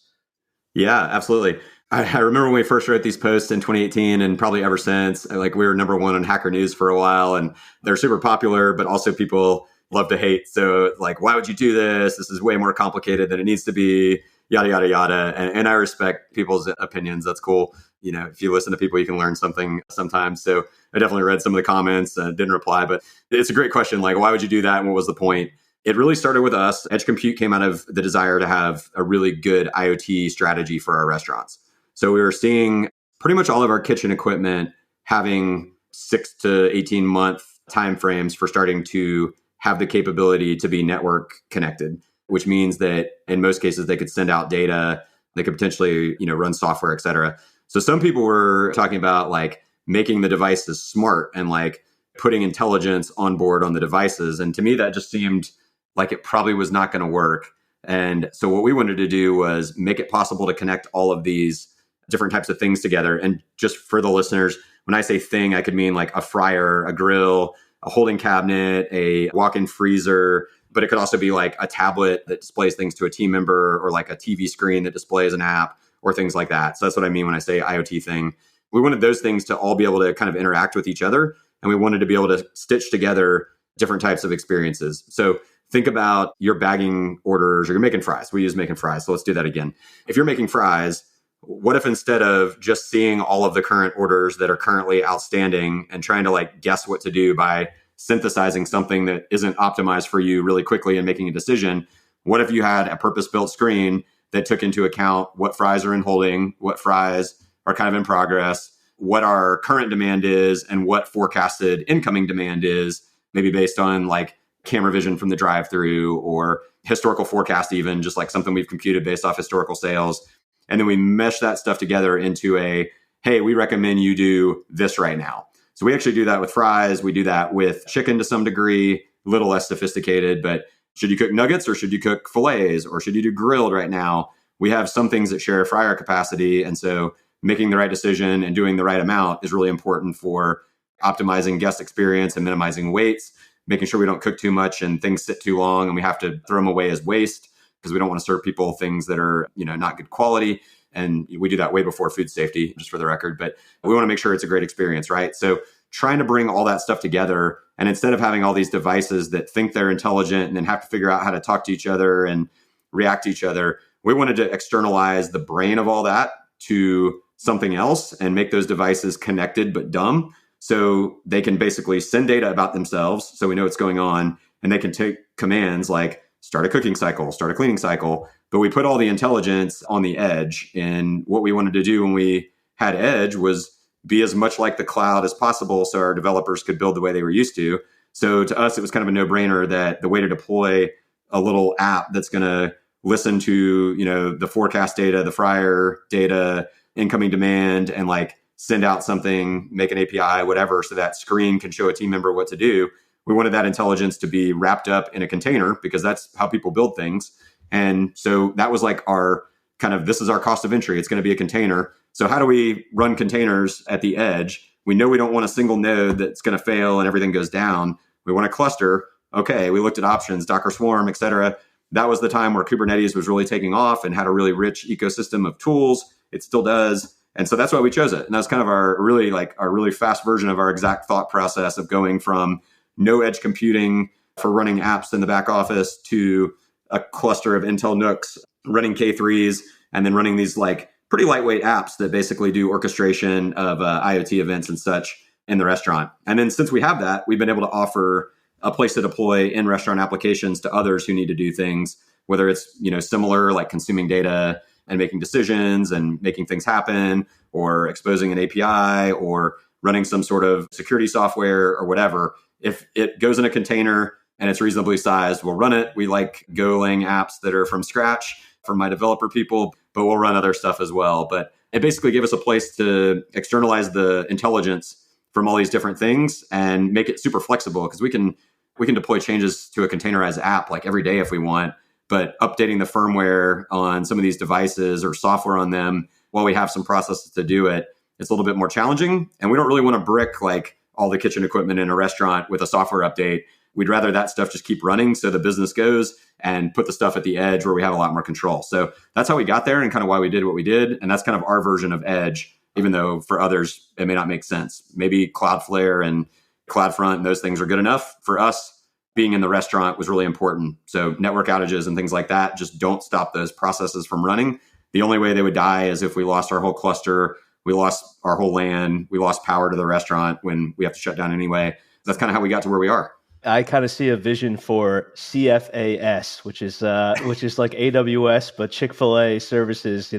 Yeah, absolutely. I remember when we first wrote these posts in 2018, and probably ever since, like we were number 1 on Hacker News for a while, and they're super popular, but also people love to hate. So like, why would you do this? This is way more complicated than it needs to be, yada, yada, yada. And I respect people's opinions. That's cool. If you listen to people, you can learn something sometimes. So I definitely read some of the comments and didn't reply, but it's a great question. Like, why would you do that? And what was the point? It really started with us. Edge compute came out of the desire to have a really good IoT strategy for our restaurants. So we were seeing pretty much all of our kitchen equipment having 6 to 18 month timeframes for starting to have the capability to be network connected, which means that in most cases they could send out data, they could potentially, run software, et cetera. So some people were talking about like making the devices smart and like putting intelligence on board on the devices. And to me, that just seemed like it probably was not going to work. And so what we wanted to do was make it possible to connect all of these different types of things together. And just for the listeners, when I say thing, I could mean like a fryer, a grill, a holding cabinet, a walk-in freezer, but it could also be like a tablet that displays things to a team member, or like a TV screen that displays an app, or things like that. So that's what I mean when I say IoT thing. We wanted those things to all be able to kind of interact with each other. And we wanted to be able to stitch together different types of experiences. So think about your bagging orders, or you're making fries. We use making fries. So let's do that again. If you're making fries, what if instead of just seeing all of the current orders that are currently outstanding and trying to like guess what to do by synthesizing something that isn't optimized for you really quickly and making a decision, what if you had a purpose-built screen that took into account what fries are in holding, what fries are kind of in progress, what our current demand is, and what forecasted incoming demand is, maybe based on like camera vision from the drive-through or historical forecast, even just like something we've computed based off historical sales. And then we mesh that stuff together into hey, we recommend you do this right now. So we actually do that with fries. We do that with chicken to some degree, a little less sophisticated, but should you cook nuggets or should you cook fillets or should you do grilled right now? We have some things that share fryer capacity. And so making the right decision and doing the right amount is really important for optimizing guest experience and minimizing waits, making sure we don't cook too much and things sit too long and we have to throw them away as waste, because we don't want to serve people things that are, not good quality. And we do that way before food safety, just for the record. But we want to make sure it's a great experience, right? So trying to bring all that stuff together, and instead of having all these devices that think they're intelligent and then have to figure out how to talk to each other and react to each other, we wanted to externalize the brain of all that to something else and make those devices connected but dumb. So they can basically send data about themselves, so we know what's going on, and they can take commands like start a cooking cycle, start a cleaning cycle. But we put all the intelligence on the edge. And what we wanted to do when we had edge was be as much like the cloud as possible so our developers could build the way they were used to. So to us, it was kind of a no-brainer that the way to deploy a little app that's going to listen to, the forecast data, the fryer data, incoming demand, and like send out something, make an API, whatever, so that screen can show a team member what to do. We wanted that intelligence to be wrapped up in a container because that's how people build things. And so that was like our kind of, this is our cost of entry. It's going to be a container. So how do we run containers at the edge? We know we don't want a single node that's going to fail and everything goes down. We want a cluster. Okay, we looked at options, Docker Swarm, et cetera. That was the time where Kubernetes was really taking off and had a really rich ecosystem of tools. It still does. And so that's why we chose it. And that's kind of our really fast version of our exact thought process of going from no edge computing for running apps in the back office to a cluster of Intel NUCs running K3s and then running these like pretty lightweight apps that basically do orchestration of IoT events and such in the restaurant. And then since we have that, we've been able to offer a place to deploy in-restaurant applications to others who need to do things, whether it's similar like consuming data and making decisions and making things happen, or exposing an API, or running some sort of security software or whatever. If it goes in a container and it's reasonably sized, we'll run it. We like Golang apps that are from scratch for my developer people, but we'll run other stuff as well. But it basically gave us a place to externalize the intelligence from all these different things and make it super flexible, because we can deploy changes to a containerized app like every day if we want. But updating the firmware on some of these devices or software on them while we have some processes to do it, it's a little bit more challenging. And we don't really want to brick like all the kitchen equipment in a restaurant with a software update. We'd rather that stuff just keep running so the business goes, and put the stuff at the edge where we have a lot more control. So that's how we got there and kind of why we did what we did. And that's kind of our version of edge, even though for others, it may not make sense. Maybe Cloudflare and CloudFront and those things are good enough. For us, being in the restaurant was really important. So network outages and things like that just don't stop those processes from running. The only way they would die is if we lost our whole cluster, we lost our whole LAN, we lost power to the restaurant when we have to shut down anyway. That's kind of how we got to where we are.
I kind of see a vision for CFAS, which is like AWS, but Chick-fil-A services,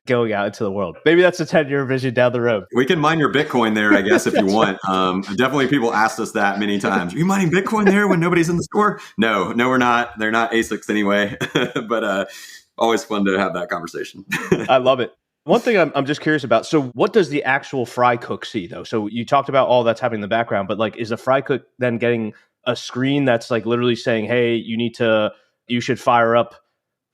going out into the world. Maybe that's a 10-year vision down the road.
We can mine your Bitcoin there, I guess, if you want. Definitely people asked us that many times. Are you mining Bitcoin there when nobody's in the store? No, we're not. They're not ASICs anyway, but always fun to have that conversation.
I love it. One thing I'm just curious about. So what does the actual fry cook see though? So you talked about all that's happening in the background, but like, is the fry cook then getting a screen that's like literally saying, hey, you should fire up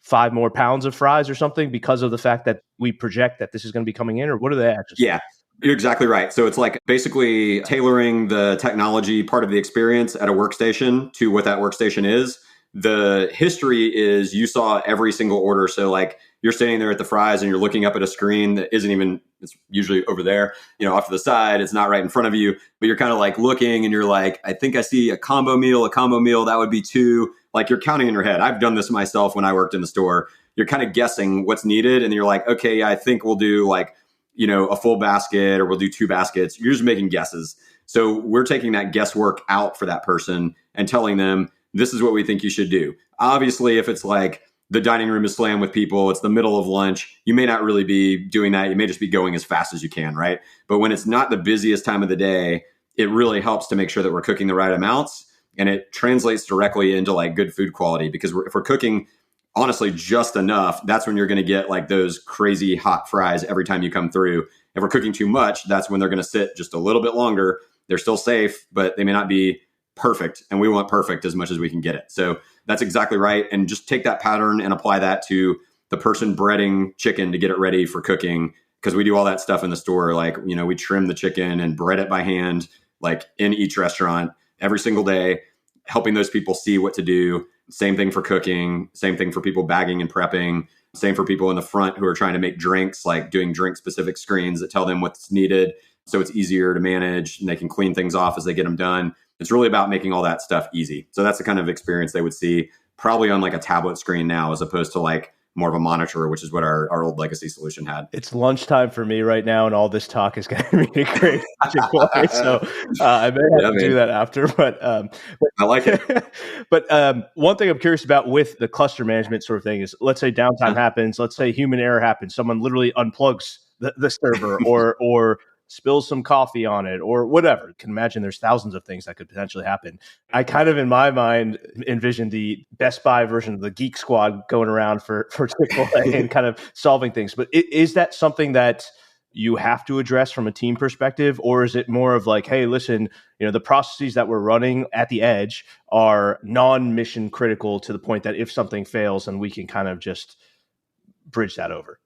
5 more pounds of fries or something because of the fact that we project that this is going to be coming in? Or what are they actually?
Yeah, you're exactly right. So it's like basically tailoring the technology part of the experience at a workstation to what that workstation is. The history is you saw every single order. So like you're standing there at the fries and you're looking up at a screen that isn't even, it's usually over there, off to the side. It's not right in front of you, but you're kind of like looking and you're like, I think I see a combo meal. That would be 2. Like you're counting in your head. I've done this myself when I worked in the store. You're kind of guessing what's needed. And you're like, okay, I think we'll do like, a full basket, or we'll do 2 baskets. You're just making guesses. So we're taking that guesswork out for that person and telling them, this is what we think you should do. Obviously, if it's like the dining room is slammed with people, it's the middle of lunch, you may not really be doing that. You may just be going as fast as you can, right? But when it's not the busiest time of the day, it really helps to make sure that we're cooking the right amounts, and it translates directly into like good food quality. Because if we're cooking, honestly, just enough, that's when you're going to get like those crazy hot fries every time you come through. If we're cooking too much, that's when they're going to sit just a little bit longer. They're still safe, but they may not be perfect, and we want perfect as much as we can get it. So that's exactly right. And just take that pattern and apply that to the person breading chicken to get it ready for cooking, because we do all that stuff in the store. Like, we trim the chicken and bread it by hand, like in each restaurant every single day, helping those people see what to do. Same thing for cooking, same thing for people bagging and prepping, same for people in the front who are trying to make drinks, like doing drink specific screens that tell them what's needed so it's easier to manage and they can clean things off as they get them done. It's really about making all that stuff easy. So that's the kind of experience they would see probably on like a tablet screen now, as opposed to like more of a monitor, which is what our old legacy solution had.
It's lunchtime for me right now, and all this talk is going to be great. So I may have to do that after, but
I like it.
But one thing I'm curious about with the cluster management sort of thing is, let's say downtime happens, let's say human error happens, someone literally unplugs the server or spills some coffee on it or whatever. You can imagine there's thousands of things that could potentially happen. I kind of, in my mind, envisioned the Best Buy version of the Geek Squad going around for Chick-fil-A and kind of solving things. But is that something that you have to address from a team perspective, or is it more of like, hey, listen, the processes that we're running at the edge are non-mission critical to the point that if something fails, then we can kind of just bridge that over?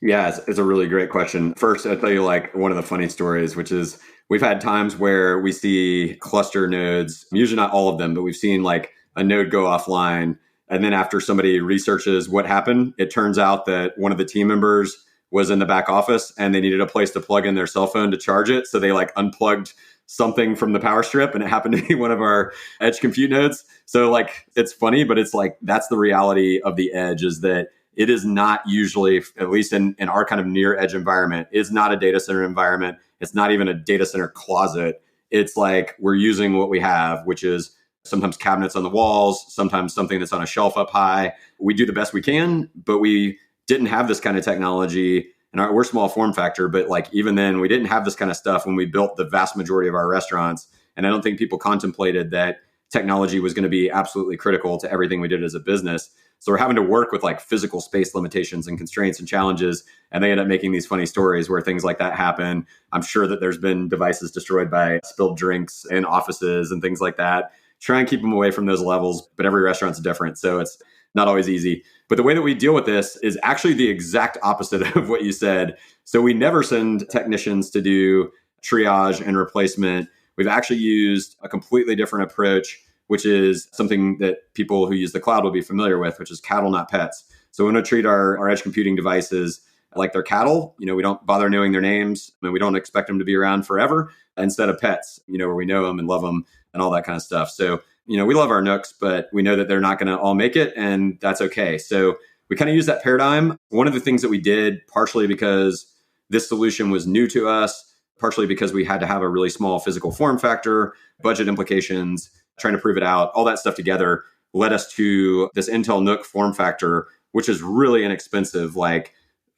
Yeah, it's a really great question. First, I'll tell you like one of the funny stories, which is we've had times where we see cluster nodes, usually not all of them, but we've seen like a node go offline. And then after somebody researches what happened, it turns out that one of the team members was in the back office and they needed a place to plug in their cell phone to charge it. So they like unplugged something from the power strip and it happened to be one of our edge compute nodes. So like, it's funny, but it's like, that's the reality of the edge, is that it is not usually, at least in our kind of near edge environment, it's not a data center environment. It's not even a data center closet. It's like we're using what we have, which is sometimes cabinets on the walls, sometimes something that's on a shelf up high. We do the best we can, but we didn't have this kind of technology, and we're small form factor, but like even then we didn't have this kind of stuff when we built the vast majority of our restaurants. And I don't think people contemplated that technology was going to be absolutely critical to everything we did as a business. So we're having to work with like physical space limitations and constraints and challenges. And they end up making these funny stories where things like that happen. I'm sure that there's been devices destroyed by spilled drinks in offices and things like that. Try and keep them away from those levels, but every restaurant's different. So it's not always easy. But the way that we deal with this is actually the exact opposite of what you said. So we never send technicians to do triage and replacement. We've actually used a completely different approach, which is something that people who use the cloud will be familiar with, which is cattle, not pets. So we want to treat our edge computing devices like they're cattle. We don't bother knowing their names, and we don't expect them to be around forever, instead of pets, where we know them and love them and all that kind of stuff. So we love our Nooks, but we know that they're not going to all make it, and that's okay. So we kind of use that paradigm. One of the things that we did, partially because this solution was new to us, partially because we had to have a really small physical form factor, budget implications, trying to prove it out, all that stuff together led us to this Intel Nook form factor, which is really inexpensive, like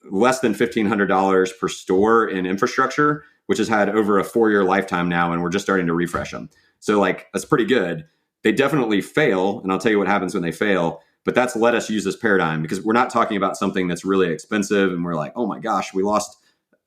less than $1,500 per store in infrastructure, which has had over a 4-year lifetime now, and we're just starting to refresh them. So like, that's pretty good. They definitely fail, and I'll tell you what happens when they fail, but that's let us use this paradigm because we're not talking about something that's really expensive and we're like, oh my gosh, we lost,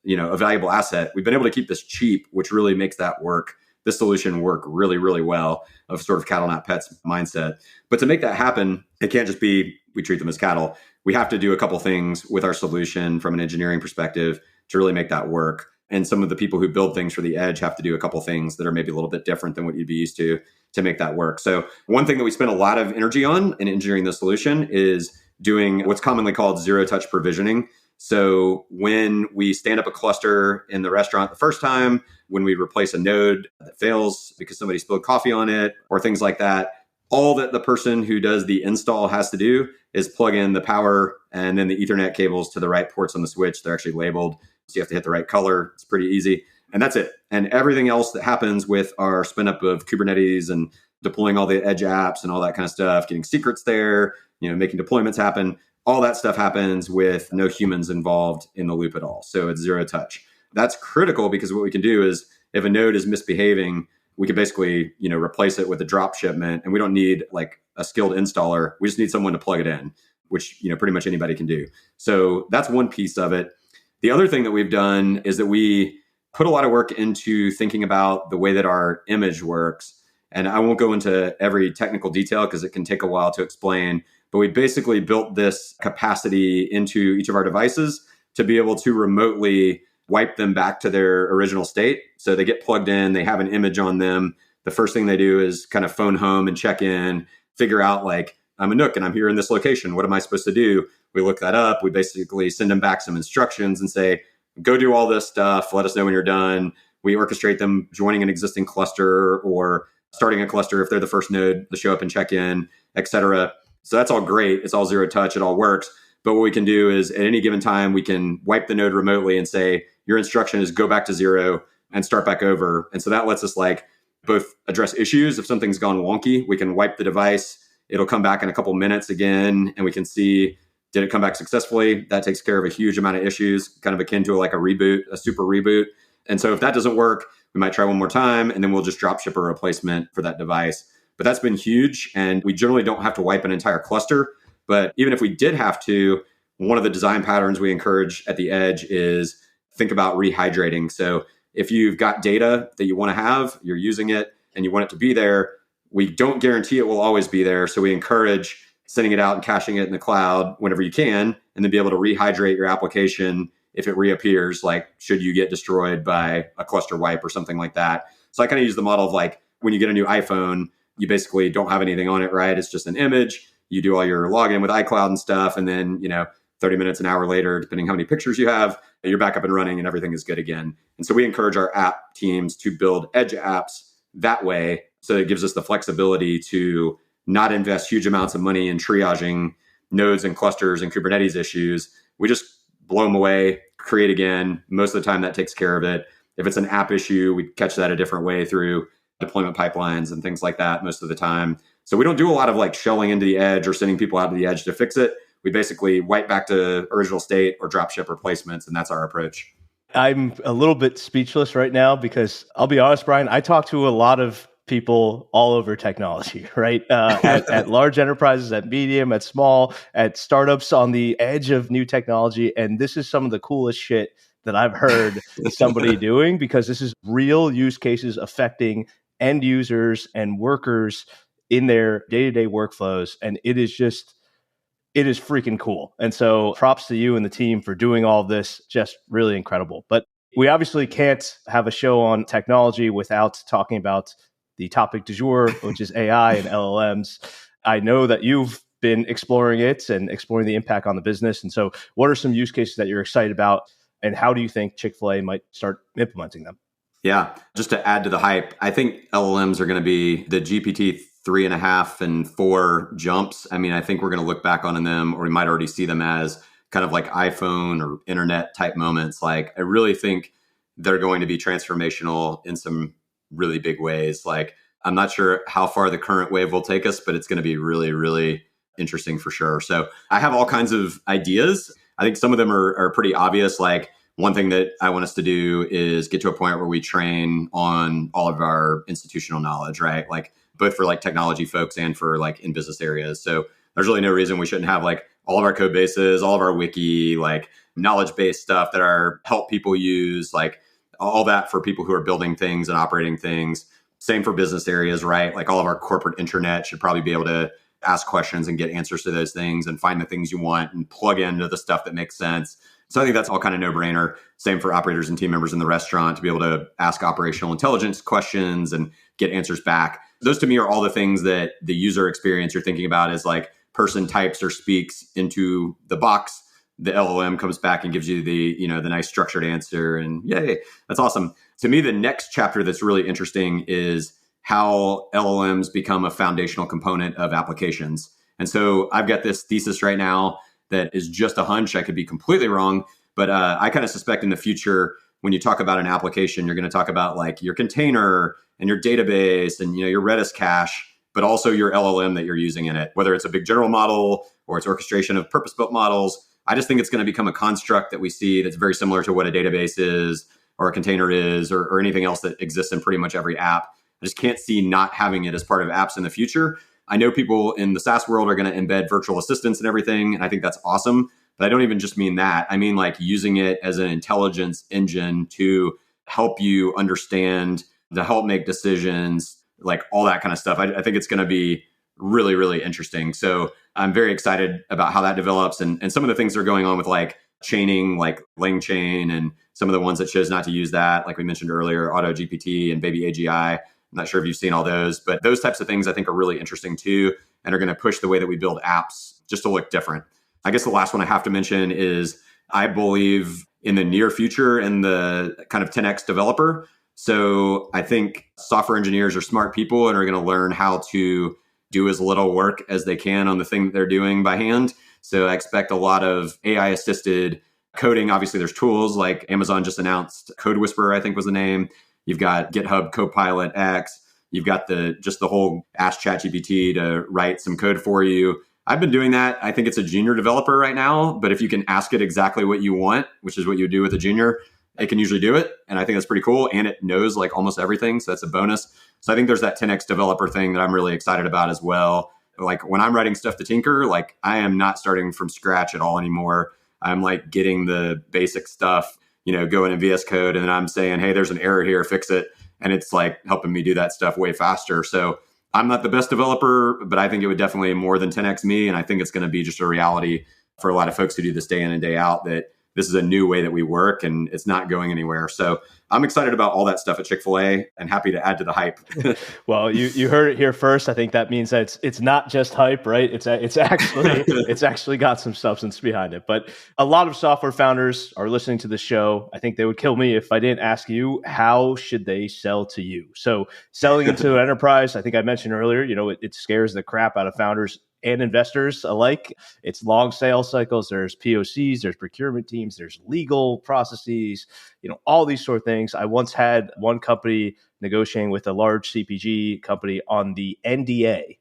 a valuable asset. We've been able to keep this cheap, which really makes that work. This solution work really, really well, of sort of cattle, not pets mindset. But to make that happen, it can't just be we treat them as cattle. We have to do a couple things with our solution from an engineering perspective to really make that work. And some of the people who build things for the edge have to do a couple things that are maybe a little bit different than what you'd be used to make that work. So one thing that we spend a lot of energy on in engineering the solution is doing what's commonly called zero-touch provisioning. So when we stand up a cluster in the restaurant the first time, when we replace a node that fails because somebody spilled coffee on it or things like that, all that the person who does the install has to do is plug in the power and then the Ethernet cables to the right ports on the switch. They're actually labeled, so you have to hit the right color. It's pretty easy. And that's it. And everything else that happens with our spin up of Kubernetes and deploying all the edge apps and all that kind of stuff, getting secrets there, making deployments happen, all that stuff happens with no humans involved in the loop at all. So it's zero touch. That's critical because what we can do is if a node is misbehaving, we can basically, replace it with a drop shipment, and we don't need like a skilled installer. We just need someone to plug it in, which, pretty much anybody can do. So that's one piece of it. The other thing that we've done is that we put a lot of work into thinking about the way that our image works. And I won't go into every technical detail because it can take a while to explain, but we basically built this capacity into each of our devices to be able to remotely wipe them back to their original state. So they get plugged in, they have an image on them. The first thing they do is kind of phone home and check in, figure out like, I'm a Nook and I'm here in this location. What am I supposed to do? We look that up. We basically send them back some instructions and say, go do all this stuff. Let us know when you're done. We orchestrate them joining an existing cluster or starting a cluster if they're the first node to show up and check in, et cetera. So that's all great. It's all zero touch. It all works. But what we can do is at any given time, we can wipe the node remotely and say, your instruction is go back to zero and start back over. And so that lets us like both address issues. If something's gone wonky, we can wipe the device. It'll come back in a couple minutes again, and we can see, did it come back successfully? That takes care of a huge amount of issues, kind of akin to like a reboot, a super reboot. And so if that doesn't work, we might try one more time, and then we'll just drop ship a replacement for that device. But that's been huge. And we generally don't have to wipe an entire cluster. But even if we did have to, one of the design patterns we encourage at the edge is think about rehydrating. So if you've got data that you want to have, you're using it and you want it to be there, we don't guarantee it will always be there. So we encourage sending it out and caching it in the cloud whenever you can, and then be able to rehydrate your application if it reappears, like should you get destroyed by a cluster wipe or something like that. So I kind of use the model of like when you get a new iPhone, you basically don't have anything on it, right? It's just an image. You do all your login with iCloud and stuff. And then, 30 minutes, an hour later, depending how many pictures you have, you're back up and running and everything is good again. And so we encourage our app teams to build edge apps that way. So it gives us the flexibility to not invest huge amounts of money in triaging nodes and clusters and Kubernetes issues. We just blow them away, create again. Most of the time that takes care of it. If it's an app issue, we catch that a different way through deployment pipelines and things like that most of the time. So we don't do a lot of like shelling into the edge or sending people out to the edge to fix it. We basically wipe back to original state or drop ship replacements, and that's our approach.
I'm a little bit speechless right now because I'll be honest, Brian, I talk to a lot of people all over technology, right? At large enterprises, at medium, at small, at startups on the edge of new technology. And this is some of the coolest shit that I've heard somebody doing, because this is real use cases affecting end users and workers in their day-to-day workflows. And it is freaking cool. And so props to you and the team for doing all of this. Just really incredible. But we obviously can't have a show on technology without talking about the topic du jour, which is AI and LLMs. I know that you've been exploring it and exploring the impact on the business. And so what are some use cases that you're excited about, and how do you think Chick-fil-A might start implementing them?
Yeah, just to add to the hype, I think LLMs are going to be the GPT 3.5 and 4 jumps. I mean, I think we're going to look back on them, or we might already see them as kind of like iPhone or internet type moments. Like, I really think they're going to be transformational in some really big ways. Like, I'm not sure how far the current wave will take us, but it's going to be really, really interesting for sure. So I have all kinds of ideas. I think some of them are pretty obvious. Like, one thing that I want us to do is get to a point where we train on all of our institutional knowledge, right? Like, both for like technology folks and for like in business areas. So there's really no reason we shouldn't have like all of our code bases, all of our wiki, like knowledge-based stuff that our help people use, like all that for people who are building things and operating things. Same for business areas, right? Like all of our corporate intranet should probably be able to ask questions and get answers to those things and find the things you want and plug into the stuff that makes sense. So I think that's all kind of no-brainer. Same for operators and team members in the restaurant to be able to ask operational intelligence questions and get answers back. Those to me are all the things that the user experience you're thinking about is like person types or speaks into the box. The LLM comes back and gives you the nice structured answer, and yay, that's awesome. To me, the next chapter that's really interesting is how LLMs become a foundational component of applications. And so I've got this thesis right now that is just a hunch. I could be completely wrong, but I kind of suspect in the future, when you talk about an application, you're going to talk about like your container and your database and your Redis cache, but also your LLM that you're using in it, whether it's a big general model or it's orchestration of purpose-built models. I just think it's going to become a construct that we see that's very similar to what a database is or a container is or anything else that exists in pretty much every app. I just can't see not having it as part of apps in the future. I know people in the SaaS world are going to embed virtual assistants and everything, and I think that's awesome. But I don't even just mean that. I mean like using it as an intelligence engine to help you understand, to help make decisions, like all that kind of stuff. I think it's going to be really, really interesting. So I'm very excited about how that develops and some of the things that are going on with like chaining, like LangChain, and some of the ones that chose not to use that, like we mentioned earlier, AutoGPT and Baby AGI. I'm not sure if you've seen all those, but those types of things I think are really interesting too, and are going to push the way that we build apps just to look different. I guess the last one I have to mention is I believe in the near future in the kind of 10x developer. So I think software engineers are smart people and are going to learn how to do as little work as they can on the thing that they're doing by hand. So I expect a lot of AI assisted coding. Obviously, there's tools like Amazon just announced Code Whisperer, I think was the name. You've got GitHub Copilot X. You've got the whole Ask ChatGPT to write some code for you. I've been doing that. I think it's a junior developer right now, but if you can ask it exactly what you want, which is what you do with a junior, it can usually do it. And I think that's pretty cool. And it knows like almost everything. So that's a bonus. So I think there's that 10x developer thing that I'm really excited about as well. Like when I'm writing stuff to tinker, like I am not starting from scratch at all anymore. I'm like getting the basic stuff, going in VS Code, and then I'm saying, hey, there's an error here, fix it. And it's like helping me do that stuff way faster. So I'm not the best developer, but I think it would definitely more than 10x me. And I think it's going to be just a reality for a lot of folks who do this day in and day out, that this is a new way that we work and it's not going anywhere. So I'm excited about all that stuff at Chick-fil-A and happy to add to the hype.
Well, you heard it here first. I think that means that it's not just hype, right? It's actually got some substance behind it. But a lot of software founders are listening to the show. I think they would kill me if I didn't ask you, how should they sell to you? So selling into an enterprise, I think I mentioned earlier, it scares the crap out of founders and investors alike. It's long sales cycles. There's POCs, there's procurement teams, there's legal processes, all these sort of things. I once had one company negotiating with a large CPG company on the NDA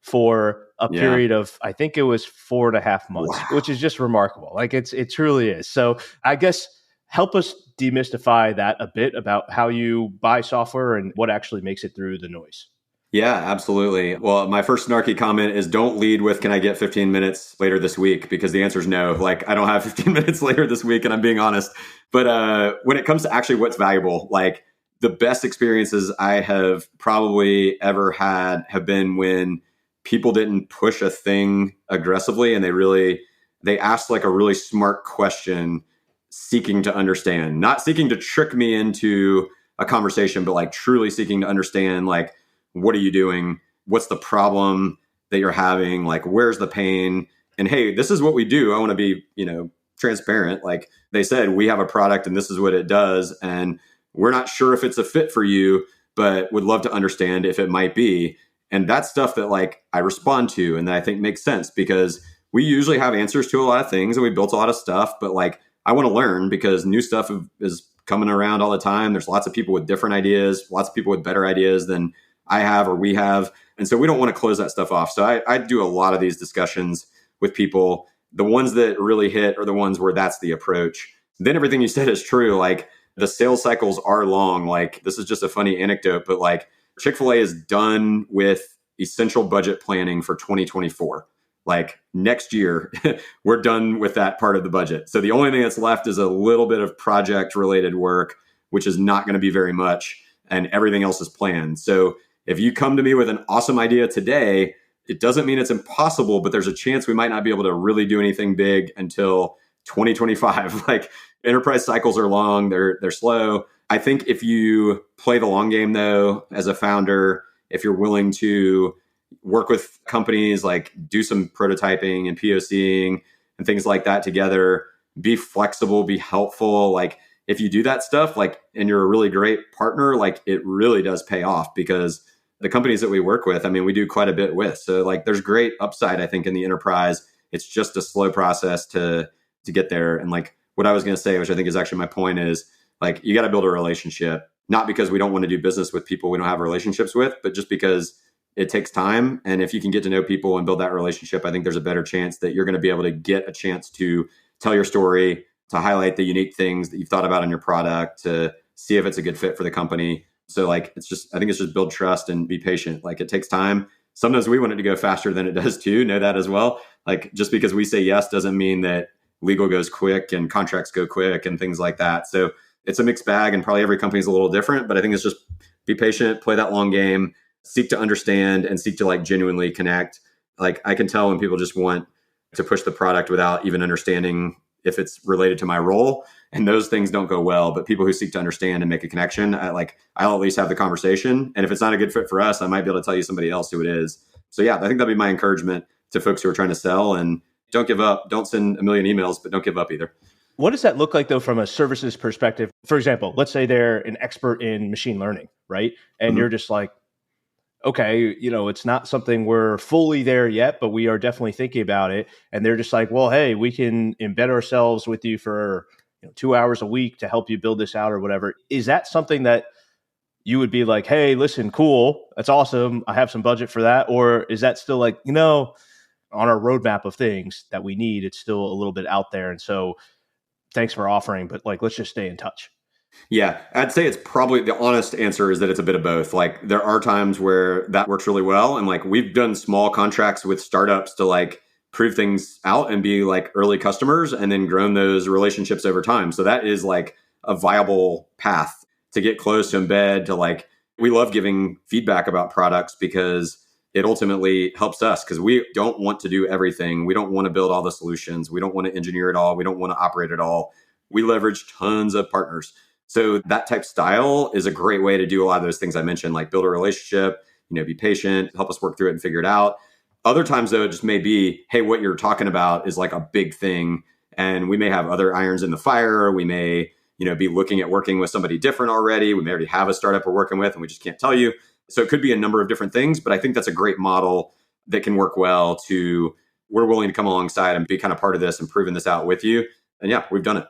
for a period of, I think it was 4.5 months, which is just remarkable. Like it truly is. So I guess help us demystify that a bit about how you buy software and what actually makes it through the noise.
Yeah, absolutely. Well, my first snarky comment is don't lead with, can I get 15 minutes later this week? Because the answer is no. Like I don't have 15 minutes later this week, and I'm being honest. But when it comes to actually what's valuable, like the best experiences I have probably ever had have been when people didn't push a thing aggressively and they asked like a really smart question, seeking to understand, not seeking to trick me into a conversation, but like truly seeking to understand, like, what are you doing? What's the problem that you're having? Like, where's the pain? And hey, this is what we do. I want to be, transparent. Like they said, we have a product and this is what it does. And we're not sure if it's a fit for you, but would love to understand if it might be. And that's stuff that like I respond to and that I think makes sense, because we usually have answers to a lot of things and we built a lot of stuff, but like I want to learn because new stuff is coming around all the time. There's lots of people with different ideas, lots of people with better ideas than I have or we have. And so we don't want to close that stuff off. So I do a lot of these discussions with people. The ones that really hit are the ones where that's the approach. Then everything you said is true. Like the sales cycles are long. Like this is just a funny anecdote, but like Chick-fil-A is done with essential budget planning for 2024. Like next year, we're done with that part of the budget. So the only thing that's left is a little bit of project related work, which is not going to be very much. And everything else is planned. So if you come to me with an awesome idea today, it doesn't mean it's impossible, but there's a chance we might not be able to really do anything big until 2025. Like enterprise cycles are long, they're slow. I think if you play the long game though, as a founder, if you're willing to work with companies, like do some prototyping and POCing and things like that together, be flexible, be helpful. Like if you do that stuff, like, and you're a really great partner, like it really does pay off, because the companies that we work with, I mean, we do quite a bit with. So like there's great upside, I think, in the enterprise. It's just a slow process to get there. And like what I was going to say, which I think is actually my point, is like, you got to build a relationship, not because we don't want to do business with people we don't have relationships with, but just because it takes time. And if you can get to know people and build that relationship, I think there's a better chance that you're going to be able to get a chance to tell your story, to highlight the unique things that you've thought about in your product, to see if it's a good fit for the company. So like, I think it's just build trust and be patient. Like it takes time. Sometimes we want it to go faster than it does too. Know that as well. Like just because we say yes doesn't mean that legal goes quick and contracts go quick and things like that. So it's a mixed bag, and probably every company is a little different, but I think it's just be patient, play that long game, seek to understand and seek to like genuinely connect. Like I can tell when people just want to push the product without even understanding if it's related to my role, and those things don't go well. But people who seek to understand and make a connection, I'll at least have the conversation. And if it's not a good fit for us, I might be able to tell you somebody else who it is. So yeah, I think that'd be my encouragement to folks who are trying to sell. And don't give up. Don't send a million emails, but don't give up either.
What does that look like though, from a services perspective? For example, let's say they're an expert in machine learning, right? And you're just like, okay, it's not something we're fully there yet, but we are definitely thinking about it. And they're just like, well, hey, we can embed ourselves with you for 2 hours a week to help you build this out or whatever. Is that something that you would be like, hey, listen, cool, that's awesome, I have some budget for that? Or is that still like, on our roadmap of things that we need, it's still a little bit out there, and so thanks for offering, but like, let's just stay in touch?
Yeah, I'd say it's probably the honest answer is that it's a bit of both. Like there are times where that works really well. And like we've done small contracts with startups to like prove things out and be like early customers and then grown those relationships over time. So that is like a viable path to get close to embed to like, we love giving feedback about products because it ultimately helps us because we don't want to do everything. We don't want to build all the solutions. We don't want to engineer it all. We don't want to operate it all. We leverage tons of partners. So that type style is a great way to do a lot of those things I mentioned, like build a relationship, be patient, help us work through it and figure it out. Other times though, it just may be, hey, what you're talking about is like a big thing. And we may have other irons in the fire. We may, be looking at working with somebody different already. We may already have a startup we're working with and we just can't tell you. So it could be a number of different things, but I think that's a great model that can work well to, we're willing to come alongside and be kind of part of this and proving this out with you. And yeah, we've done it.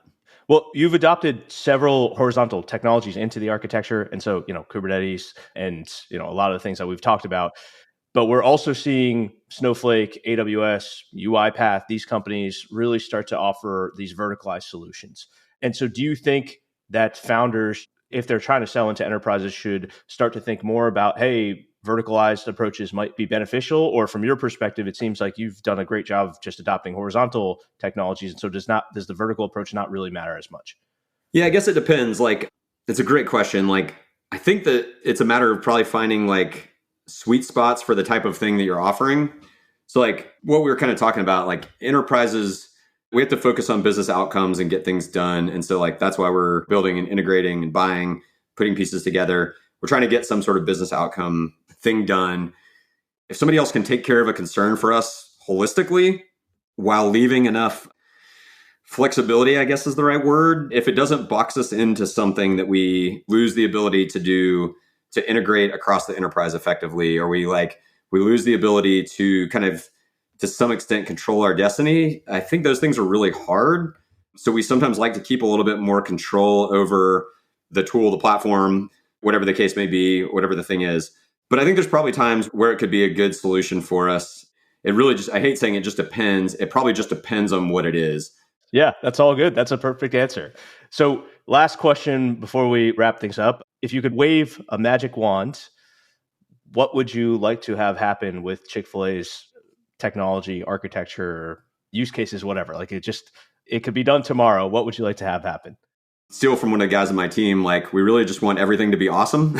Well, you've adopted several horizontal technologies into the architecture. And so, Kubernetes and, a lot of the things that we've talked about. But we're also seeing Snowflake, AWS, UiPath, these companies really start to offer these verticalized solutions. And so do you think that founders, if they're trying to sell into enterprises, should start to think more about, hey, verticalized approaches might be beneficial? Or from your perspective, it seems like you've done a great job of just adopting horizontal technologies. And so does the vertical approach not really matter as much?
Yeah, I guess it depends. Like, it's a great question. Like, I think that it's a matter of probably finding like sweet spots for the type of thing that you're offering. So like what we were kind of talking about, like enterprises, we have to focus on business outcomes and get things done. And so like, that's why we're building and integrating and buying, putting pieces together. We're trying to get some sort of business outcome thing done. If somebody else can take care of a concern for us holistically while leaving enough flexibility, I guess is the right word. If it doesn't box us into something that we lose the ability to do, to integrate across the enterprise effectively, or we lose the ability to kind of, to some extent, control our destiny, I think those things are really hard. So we sometimes like to keep a little bit more control over the tool, the platform, whatever the case may be, whatever the thing is. But I think there's probably times where it could be a good solution for us. It really just, I hate saying it just depends. It probably just depends on what it is.
Yeah, that's all good. That's a perfect answer. So last question before we wrap things up. If you could wave a magic wand, what would you like to have happen with Chick-fil-A's technology, architecture, use cases, whatever? Like it could be done tomorrow. What would you like to have happen?
Steal from one of the guys on my team, like we really just want everything to be awesome.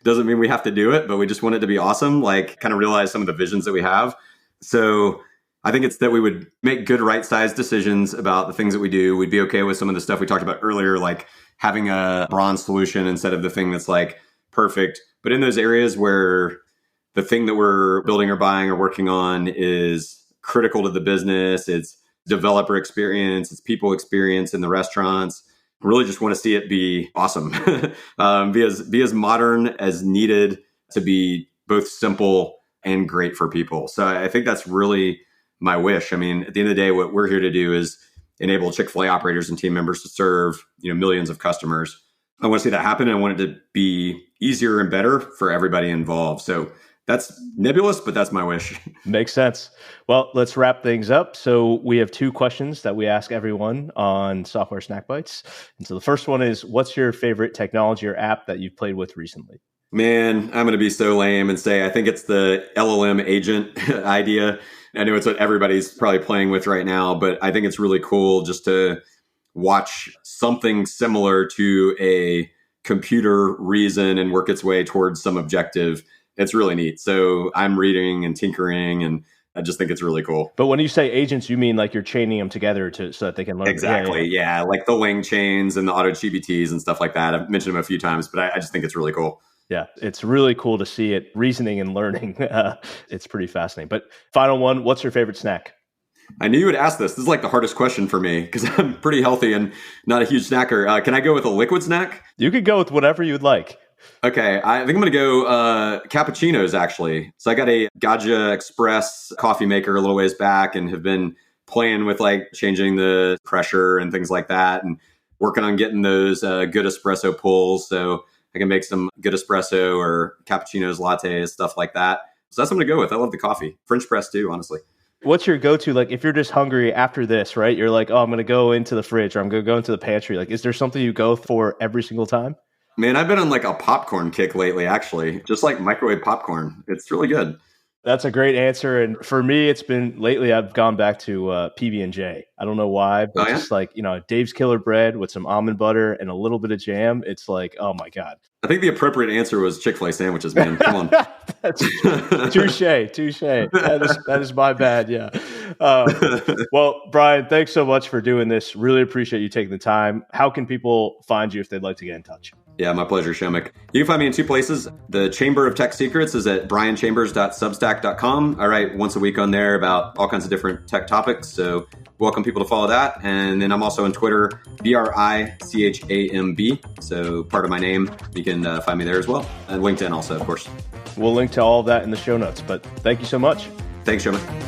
Doesn't mean we have to do it, but we just want it to be awesome, like kind of realize some of the visions that we have. So I think it's that we would make good right-sized decisions about the things that we do. We'd be okay with some of the stuff we talked about earlier, like having a bronze solution instead of the thing that's like perfect. But in those areas where the thing that we're building or buying or working on is critical to the business, it's developer experience, it's people experience in the restaurants, really just want to see it be awesome, be as modern as needed to be both simple and great for people. So I think that's really my wish. I mean, at the end of the day, what we're here to do is enable Chick-fil-A operators and team members to serve, millions of customers. I want to see that happen. And I want it to be easier and better for everybody involved. So that's nebulous, but that's my wish.
Makes sense. Well, let's wrap things up. So we have 2 questions that we ask everyone on Software Snack Bites. And so the first one is, what's your favorite technology or app that you've played with recently?
Man, I'm going to be so lame and say I think it's the LLM agent idea. I know it's what everybody's probably playing with right now, but I think it's really cool just to watch something similar to a computer reason and work its way towards some objective. It's really neat. So I'm reading and tinkering, and I just think it's really cool.
But when you say agents, you mean like you're chaining them together so that they can learn?
Exactly. Yeah. Like the Lang chains and the auto GPTs and stuff like that. I've mentioned them a few times, but I just think it's really cool.
Yeah, it's really cool to see it reasoning and learning. It's pretty fascinating. But final one, what's your favorite snack?
I knew you would ask this. This is like the hardest question for me because I'm pretty healthy and not a huge snacker. Can I go with a liquid snack?
You could go with whatever you'd like.
Okay, I think I'm going to go cappuccinos, actually. So I got a Gaggia Express coffee maker a little ways back and have been playing with like changing the pressure and things like that and working on getting those good espresso pulls. So I can make some good espresso or cappuccinos, lattes, stuff like that. So that's what I'm going to go with. I love the coffee. French press too, honestly.
What's your go-to? Like, if you're just hungry after this, right? You're like, oh, I'm going to go into the fridge or I'm going to go into the pantry. Like, is there something you go for every single time?
Man, I've been on like a popcorn kick lately, actually. Just like microwave popcorn. It's really good.
That's a great answer. And for me, it's been lately, I've gone back to PB&J. I don't know why, but just like, Dave's Killer Bread with some almond butter and a little bit of jam. It's like, oh my God.
I think the appropriate answer was Chick-Fil-A sandwiches, man. Come on.
That's touche. That is my bad. Yeah. Well, Brian, thanks so much for doing this. Really appreciate you taking the time. How can people find you if they'd like to get in touch?
Yeah, my pleasure, Shomik. You can find me in 2 places. The Chamber of Tech Secrets is at brianchambers.substack.com. I write once a week on there about all kinds of different tech topics. So welcome people to follow that. And then I'm also on Twitter, BRICHAMB. So part of my name. You can find me there as well. And LinkedIn also, of course.
We'll link to all of that in the show notes. But thank you so much.
Thanks, Shomik.